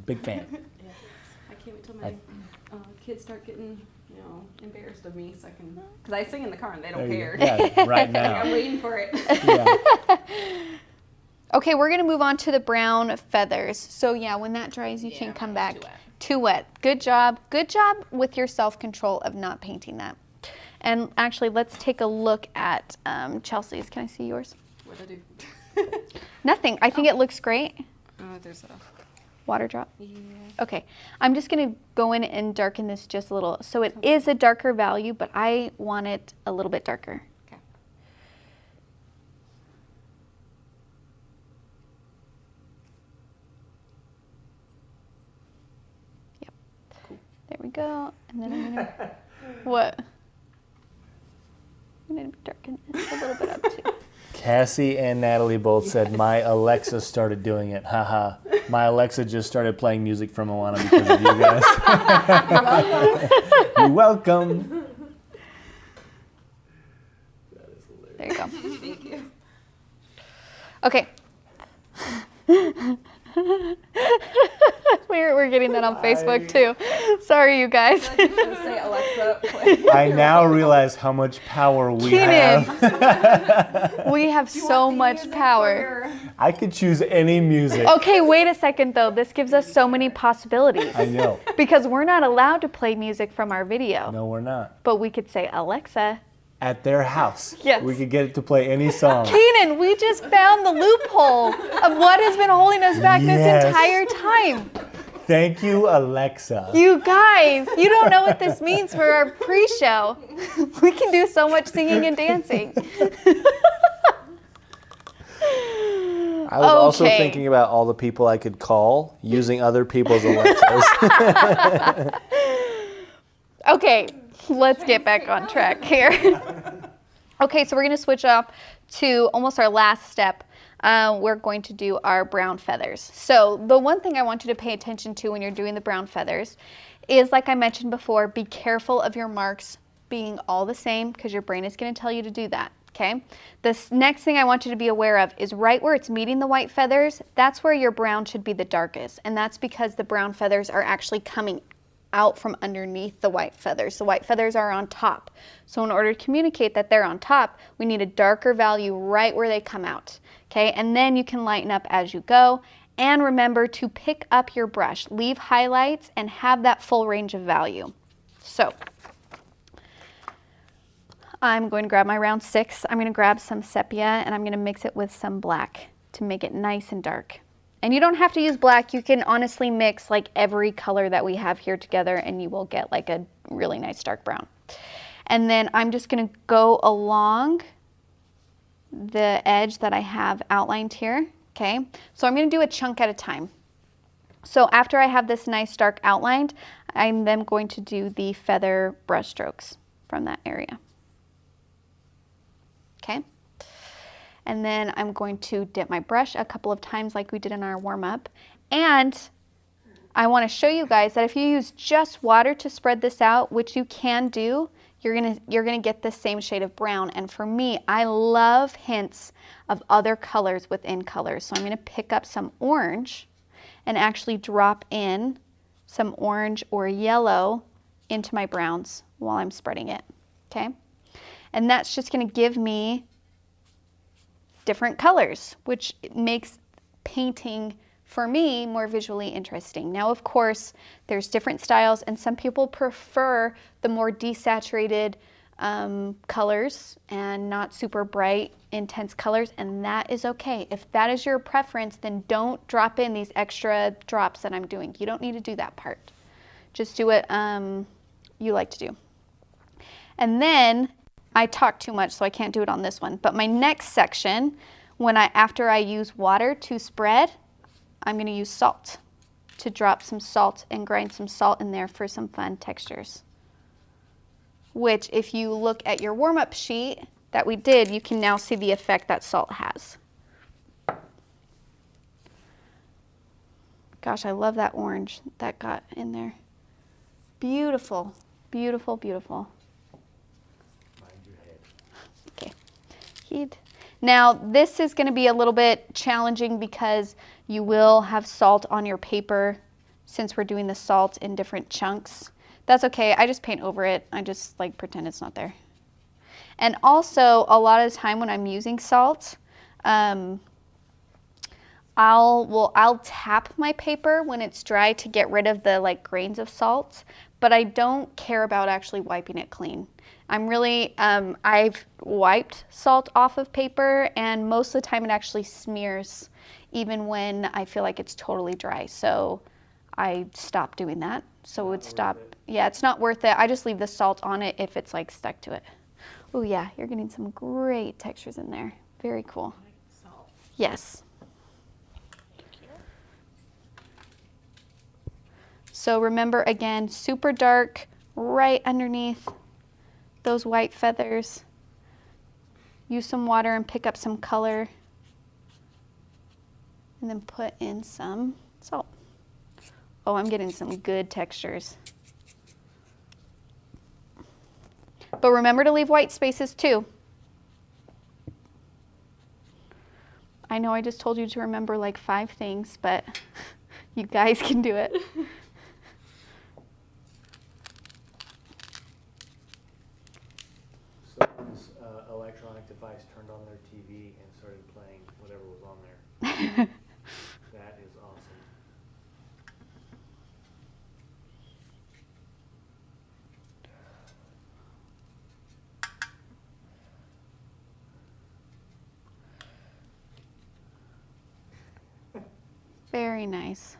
Speaker 5: Big fan.
Speaker 4: Yeah. I can't wait till my kids start getting, embarrassed of me, so I can, because I sing in the car and they don't care.
Speaker 5: Yeah, right
Speaker 4: Like,
Speaker 5: now.
Speaker 4: I'm waiting for it.
Speaker 5: Yeah.
Speaker 1: Okay, we're gonna move on to the brown feathers. So yeah, when that dries, you can come back. Too wet. Good job. Good job with your self-control of not painting that. And actually, let's take a look at Chelsea's. Can I see yours?
Speaker 4: What'd I do?
Speaker 1: Nothing. I think it looks great.
Speaker 4: There's a...
Speaker 1: Water drop.
Speaker 4: Yeah.
Speaker 1: Okay, I'm just gonna go in and darken this just a little. So it is a darker value, but I want it a little bit darker.
Speaker 4: Okay.
Speaker 1: Yep. Cool. There we go. And then I'm gonna, what? I'm gonna darken this a little bit up too.
Speaker 5: Cassie and Natalie both said, my Alexa started doing it. Haha. My Alexa just started playing music from Moana because of you guys. You're welcome.
Speaker 2: That is hilarious.
Speaker 1: There you
Speaker 4: Thank you.
Speaker 1: Okay. We're getting that on Facebook too. Sorry, you guys.
Speaker 4: I feel like you should say, Alexa, play.
Speaker 5: I now realize how much power we
Speaker 1: Keenan.
Speaker 5: have.
Speaker 1: We have
Speaker 4: Do you
Speaker 1: so
Speaker 4: want the
Speaker 1: much
Speaker 4: music
Speaker 1: power.
Speaker 4: or-
Speaker 5: I could choose any music.
Speaker 1: Okay, wait a second though. This gives us so many possibilities.
Speaker 5: I know.
Speaker 1: Because we're not allowed to play music from our video.
Speaker 5: No, we're not.
Speaker 1: But we could say, Alexa.
Speaker 5: At their house.
Speaker 1: Yes.
Speaker 5: We could get it to play any song.
Speaker 1: Keenan, we just found the loophole of what has been holding us back
Speaker 5: Yes.
Speaker 1: this entire time.
Speaker 5: Thank you, Alexa.
Speaker 1: You guys, you don't know what this means for our pre-show. We can do so much singing and dancing.
Speaker 5: I was also
Speaker 1: Okay.
Speaker 5: thinking about all the people I could call using other people's Alexas.
Speaker 1: Okay, let's get back on track here. Okay, so we're going to switch up to almost our last step. We're going to do our brown feathers. So the one thing I want you to pay attention to when you're doing the brown feathers is, like I mentioned before, be careful of your marks being all the same because your brain is going to tell you to do that. Okay. This next thing I want you to be aware of is right where it's meeting the white feathers, that's where your brown should be the darkest. And that's because the brown feathers are actually coming out from underneath the white feathers. The white feathers are on top. So in order to communicate that they're on top, we need a darker value right where they come out. Okay, and then you can lighten up as you go. And remember to pick up your brush, leave highlights, and have that full range of value. So I'm going to grab my round 6. I'm going to grab some sepia and I'm going to mix it with some black to make it nice and dark. And you don't have to use black. You can honestly mix like every color that we have here together and you will get like a really nice dark brown. And then I'm just going to go along the edge that I have outlined here. Okay, so I'm going to do a chunk at a time. So after I have this nice dark outlined, I'm then going to do the feather brush strokes from that area. Okay, and then I'm going to dip my brush a couple of times like we did in our warm-up. And I want to show you guys that if you use just water to spread this out, which you can do, you're gonna get the same shade of brown. And for me, I love hints of other colors within colors. So I'm gonna pick up some orange and actually drop in some orange or yellow into my browns while I'm spreading it, okay? And that's just gonna give me different colors, which makes painting for me more visually interesting. Now, of course, there's different styles and some people prefer the more desaturated colors and not super bright, intense colors, and that is okay. If that is your preference, then don't drop in these extra drops that I'm doing. You don't need to do that part. Just do what you like to do. And then, I talk too much, so I can't do it on this one, but my next section, after I use water to spread, I'm going to use salt to drop some salt and grind some salt in there for some fun textures. Which, if you look at your warm-up sheet that we did, you can now see the effect that salt has. Gosh, I love that orange that got in there. Beautiful, beautiful, beautiful. Okay. Now, this is going to be a little bit challenging because you will have salt on your paper since we're doing the salt in different chunks. That's okay. I just paint over it. I just like pretend it's not there. And also, a lot of the time when I'm using salt, I'll tap my paper when it's dry to get rid of the like grains of salt, but I don't care about actually wiping it clean. I've wiped salt off of paper and most of the time it actually smears even when I feel like it's totally dry. So I stopped doing that. So it would stop. Yeah, it's not worth it. I just leave the salt on it if it's like stuck to it. Oh yeah, you're getting some great textures in there. Very cool.
Speaker 3: Salt.
Speaker 1: Yes. So remember again, super dark right underneath those white feathers. Use some water and pick up some color. And then put in some salt. Oh, I'm getting some good textures. But remember to leave white spaces too. I know I just told you to remember like 5 things, but you guys can do it.
Speaker 5: Someone's electronic device turned on their TV and started playing whatever was on there. That is awesome.
Speaker 1: Very nice.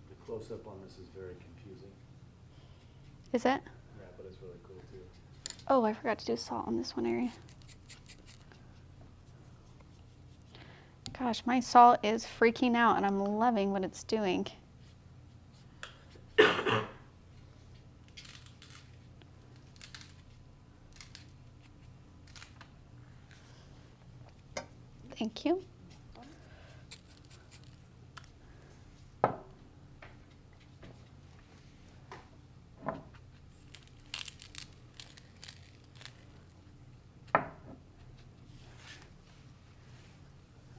Speaker 5: The close-up on this is very confusing.
Speaker 1: Is it?
Speaker 5: Yeah, but it's really cool too.
Speaker 1: Oh, I forgot to do salt on this one area. Gosh, my salt is freaking out and I'm loving what it's doing. Thank you.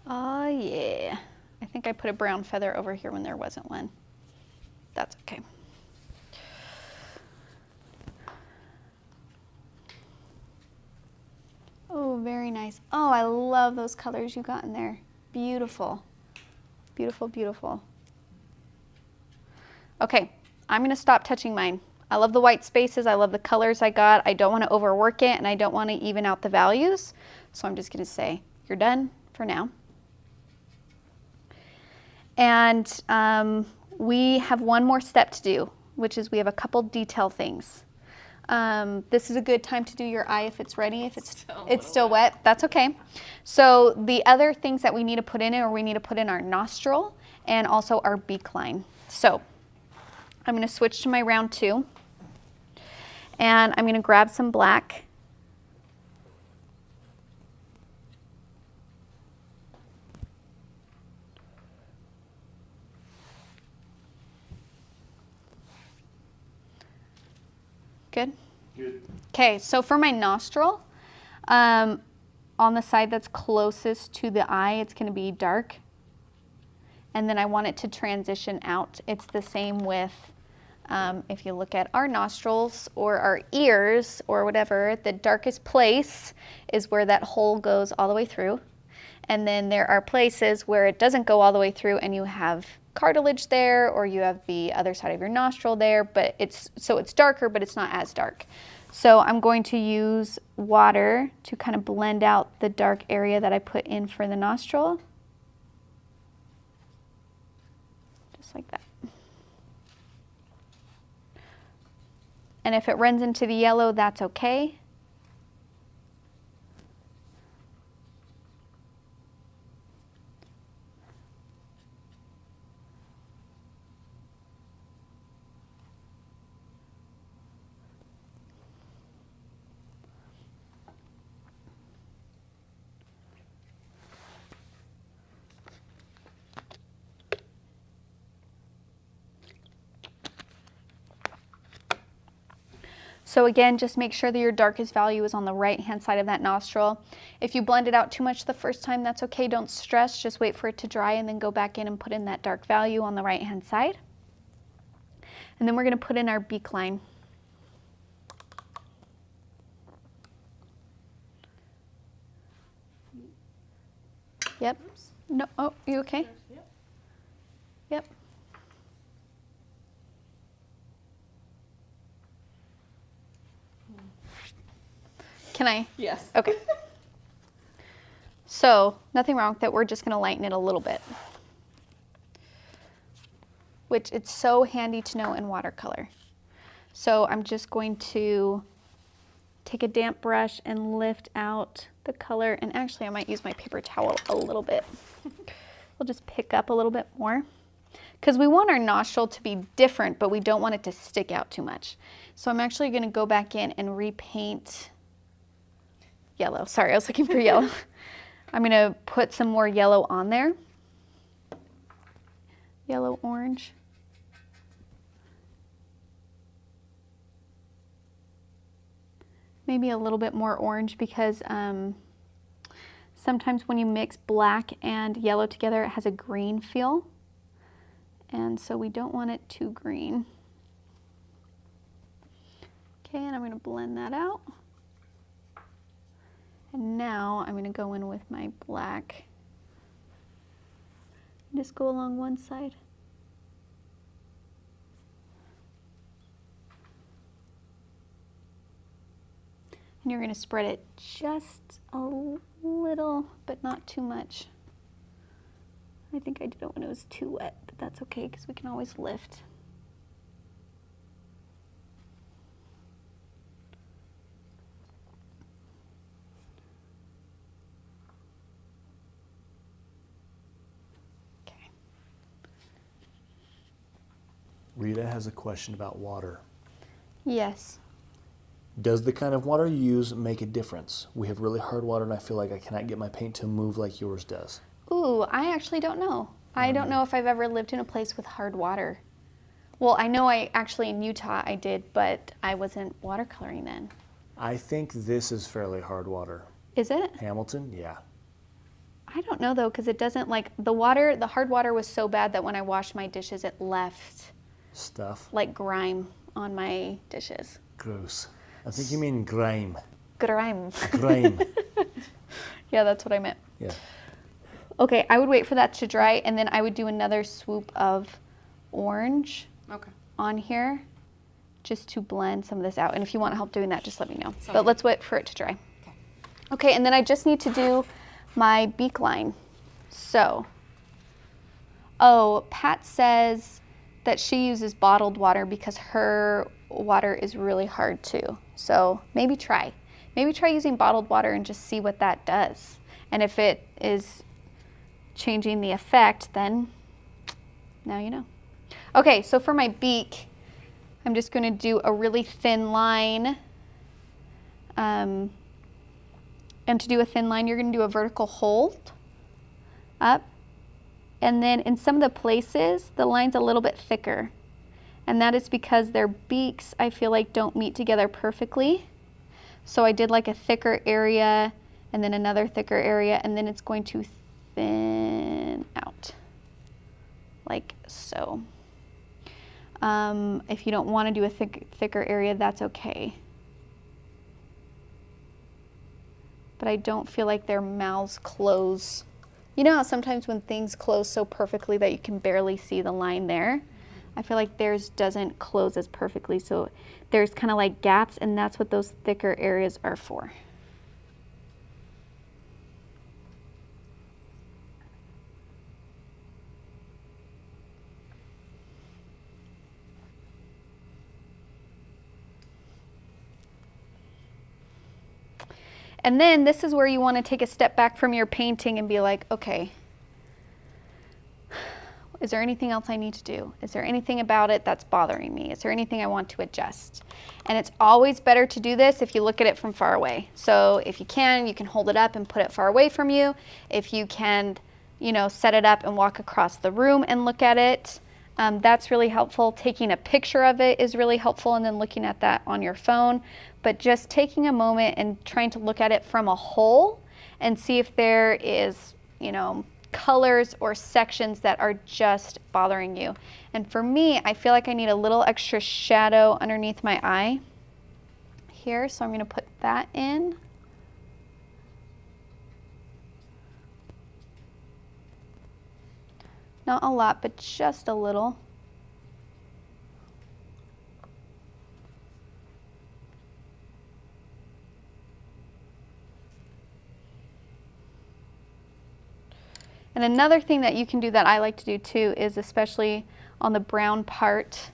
Speaker 1: Oh yeah. I think I put a brown feather over here when there wasn't one. That's okay. Oh, very nice. Oh, I love those colors you got in there. Beautiful. Beautiful, beautiful. Okay, I'm gonna stop touching mine. I love the white spaces, I love the colors I got. I don't wanna overwork it and I don't wanna even out the values. So I'm just gonna say, you're done for now. And we have one more step to do, which is we have a couple detail things. This is a good time to do your eye if it's ready. If it's still wet, that's okay. So the other things that we need to put in are we need to put in our nostril and also our beak line. So I'm going to switch to my round 2 and I'm going to grab some black. Good?
Speaker 5: Good.
Speaker 1: Okay, so for my nostril, on the side that's closest to the eye, it's going to be dark. And then I want it to transition out. It's the same with, if you look at our nostrils or our ears or whatever, the darkest place is where that hole goes all the way through. And then there are places where it doesn't go all the way through and you have cartilage there or you have the other side of your nostril there, but it's darker, but it's not as dark. So I'm going to use water to kind of blend out the dark area that I put in for the nostril. Just like that. And if it runs into the yellow, that's okay. So again, just make sure that your darkest value is on the right-hand side of that nostril. If you blend it out too much the first time, that's okay. Don't stress. Just wait for it to dry and then go back in and put in that dark value on the right-hand side. And then we're going to put in our beak line. Yep. No. Oh, you okay?
Speaker 3: Yep.
Speaker 1: Yep. Can I?
Speaker 4: Yes.
Speaker 1: Okay. So, nothing wrong with it. We're just going to lighten it a little bit. Which it's so handy to know in watercolor. So, I'm just going to take a damp brush and lift out the color. And actually, I might use my paper towel a little bit. We'll just pick up a little bit more. Because we want our nostril to be different, but we don't want it to stick out too much. So, I'm actually going to go back in and repaint yellow. Sorry, I was looking for yellow. I'm going to put some more yellow on there. yellow orange. Maybe a little bit more orange because sometimes when you mix black and yellow together, it has a green feel. And so we don't want it too green. Okay, and I'm going to blend that out. And now I'm going to go in with my black. Just go along one side. And you're going to spread it just a little, but not too much. I think I did it when it was too wet, but that's okay because we can always lift. Okay.
Speaker 5: Rita has a question about water.
Speaker 1: Yes.
Speaker 5: Does the kind of water you use make a difference? We have really hard water and I feel like I cannot get my paint to move like yours does.
Speaker 1: Ooh, I actually don't know. I don't know if I've ever lived in a place with hard water. Well, I know I actually in Utah I did, but I wasn't watercoloring then.
Speaker 5: I think this is fairly hard water.
Speaker 1: Is it?
Speaker 5: Hamilton, yeah.
Speaker 1: I don't know though, because it doesn't like the water, the hard water was so bad that when I washed my dishes, it left
Speaker 5: Stuff.
Speaker 1: like grime on my dishes.
Speaker 5: Gross. I think you mean grime.
Speaker 1: Grime.
Speaker 5: Grime.
Speaker 1: Yeah, that's what I meant.
Speaker 5: Yeah.
Speaker 1: Okay, I would wait for that to dry and then I would do another swoop of orange on here just to blend some of this out. And if you want help doing that, just let me know. But let's wait for it to dry. Okay, and then I just need to do my beak line. So, oh, Pat says that she uses bottled water because her water is really hard too. So maybe try using bottled water and just see what that does. And if it is changing the effect, then now you know. Okay, so for my beak, I'm just going to do a really thin line. And to do a thin line, you're going to do a vertical hold up. And then in some of the places, the line's a little bit thicker. And that is because their beaks, I feel like, don't meet together perfectly. So I did like a thicker area and then another thicker area, and then it's going to thin out like so. If you don't want to do a thicker area, that's okay. But I don't feel like their mouths close. You know how sometimes when things close so perfectly that you can barely see the line there? I feel like theirs doesn't close as perfectly, so there's kind of like gaps, and that's what those thicker areas are for. And then this is where you want to take a step back from your painting and be like, okay, is there anything else I need to do? Is there anything about it that's bothering me? Is there anything I want to adjust? And it's always better to do this if you look at it from far away. So if you can hold it up and put it far away from you. If you can, you know, set it up and walk across the room and look at it, that's really helpful. Taking a picture of it is really helpful, and then looking at that on your phone. But just taking a moment and trying to look at it from a whole and see if there is, you know, colors or sections that are just bothering you. And for me, I feel like I need a little extra shadow underneath my eye here, so I'm going to put that in. Not a lot, but just a little. And another thing that you can do that I like to do too is, especially on the brown part,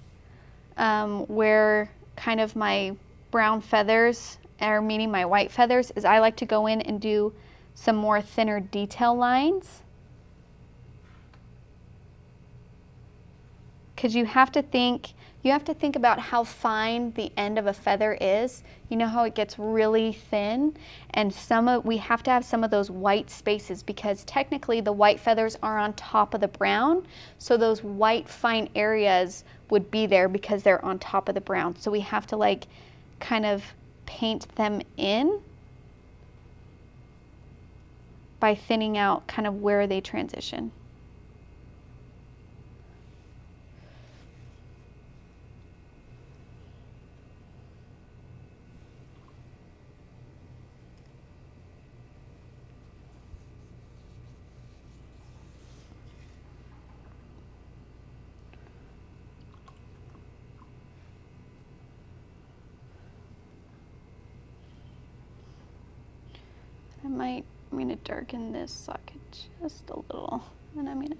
Speaker 1: where kind of my brown feathers are meeting my white feathers, is I like to go in and do some more thinner detail lines. because you have to think about how fine the end of a feather is. You know how it gets really thin, and we have to have some of those white spaces, because technically the white feathers are on top of the brown, so those white fine areas would be there because they're on top of the brown. So we have to like kind of paint them in by thinning out kind of where they transition. I'm going to darken this socket just a little, and I'm going to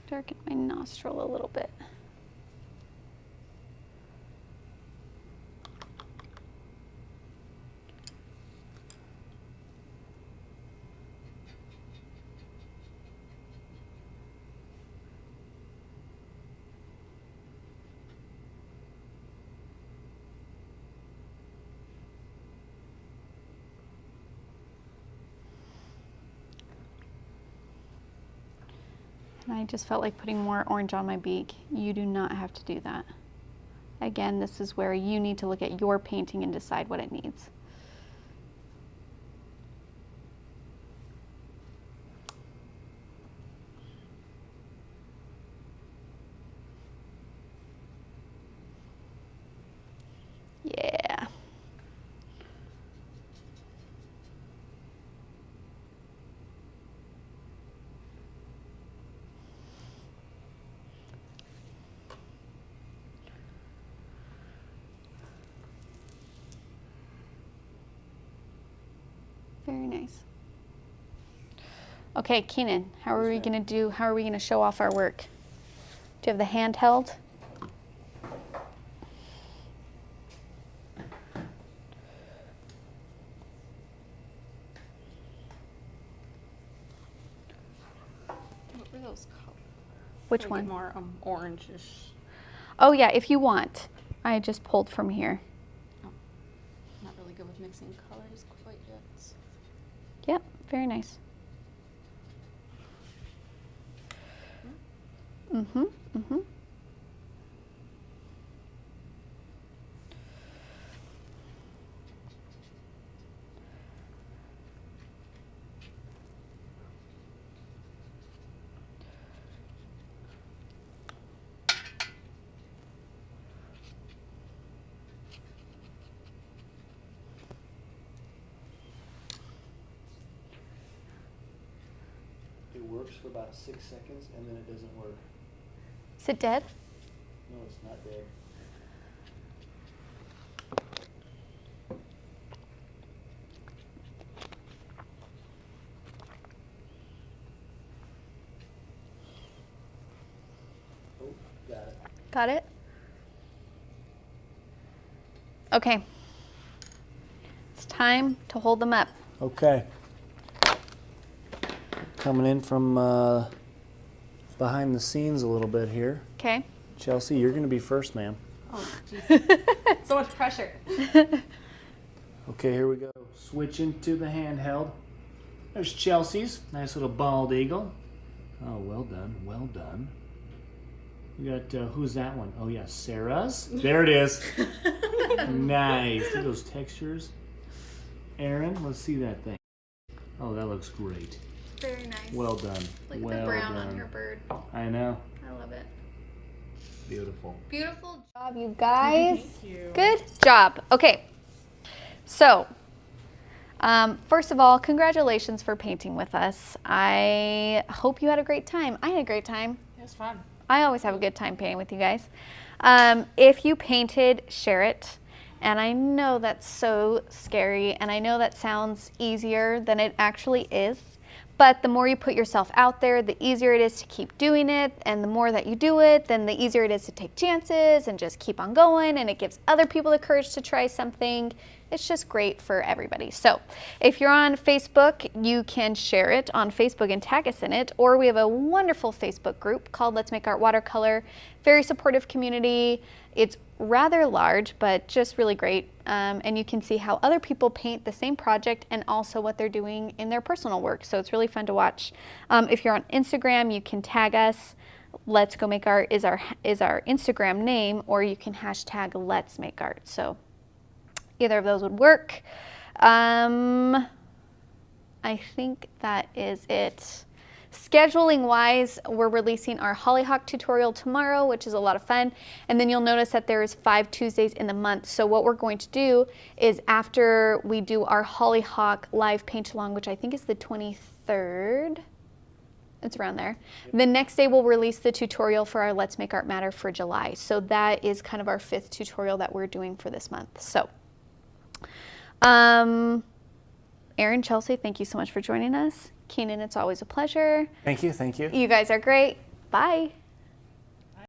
Speaker 1: darken my nostril a little bit. I just felt like putting more orange on my beak. You do not have to do that. Again, this is where you need to look at your painting and decide what it needs. Yeah. Very nice. Okay, Keenan, how are we going to show off our work? Do you have the handheld?
Speaker 4: What were those colors?
Speaker 1: Which one?
Speaker 4: More orangish.
Speaker 1: Oh yeah, if you want. I just pulled from here.
Speaker 4: Not really good with mixing colors quite yet.
Speaker 1: Yep, very nice. Mm-hmm, mm-hmm.
Speaker 2: It works for about 6 seconds and then it doesn't work.
Speaker 1: Is it dead?
Speaker 2: No, it's not dead. Oh, got it.
Speaker 1: Got it? Okay. It's time to hold them up.
Speaker 5: Okay. Coming in from behind the scenes a little bit here.
Speaker 1: Okay.
Speaker 5: Chelsea, you're going to be first, ma'am.
Speaker 4: Oh, jeez. So much pressure.
Speaker 5: Okay, here we go. Switching to the handheld. There's Chelsea's. Nice little bald eagle. Oh, well done. Well done. We got, who's that one? Oh, yeah, Sarah's. There it is. Nice. Look at those textures. Aaron, let's see that thing. Oh, that looks great.
Speaker 1: Very nice.
Speaker 5: Well done.
Speaker 1: Like
Speaker 5: well
Speaker 1: the brown
Speaker 5: done.
Speaker 1: on your bird.
Speaker 5: I know.
Speaker 1: I love it.
Speaker 5: Beautiful.
Speaker 1: Beautiful job, you guys.
Speaker 4: Thank you.
Speaker 1: Good job. Okay. So, first of all, congratulations for painting with us. I hope you had a great time. I had a great time.
Speaker 4: It was fun.
Speaker 1: I always have a good time painting with you guys. If you painted, share it. And I know that's so scary, and I know that sounds easier than it actually is. But the more you put yourself out there, the easier it is to keep doing it. And the more that you do it, then the easier it is to take chances and just keep on going. And it gives other people the courage to try something. it's just great for everybody. So if you're on Facebook, you can share it on Facebook and tag us in it, or we have a wonderful Facebook group called Let's Make Art Watercolor. Very supportive community. It's rather large, but just really great. And you can see how other people paint the same project and also what they're doing in their personal work. So it's really fun to watch. If you're on Instagram, you can tag us. Let's Go Make Art is our Instagram name, or you can hashtag Let's Make Art. So either of those would work. I think that is it. Scheduling wise, we're releasing our Hollyhock tutorial tomorrow, which is a lot of fun. And then you'll notice that there is 5 Tuesdays in the month. So what we're going to do is after we do our Hollyhock live paint along, which I think is the 23rd, it's around there. The next day we'll release the tutorial for our Let's Make Art Matter for July. So that is kind of our 5th tutorial that we're doing for this month. So, Erin, Chelsea, thank you so much for joining us. Keenan, it's always a pleasure.
Speaker 5: Thank you. Thank you.
Speaker 1: You guys are great. Bye.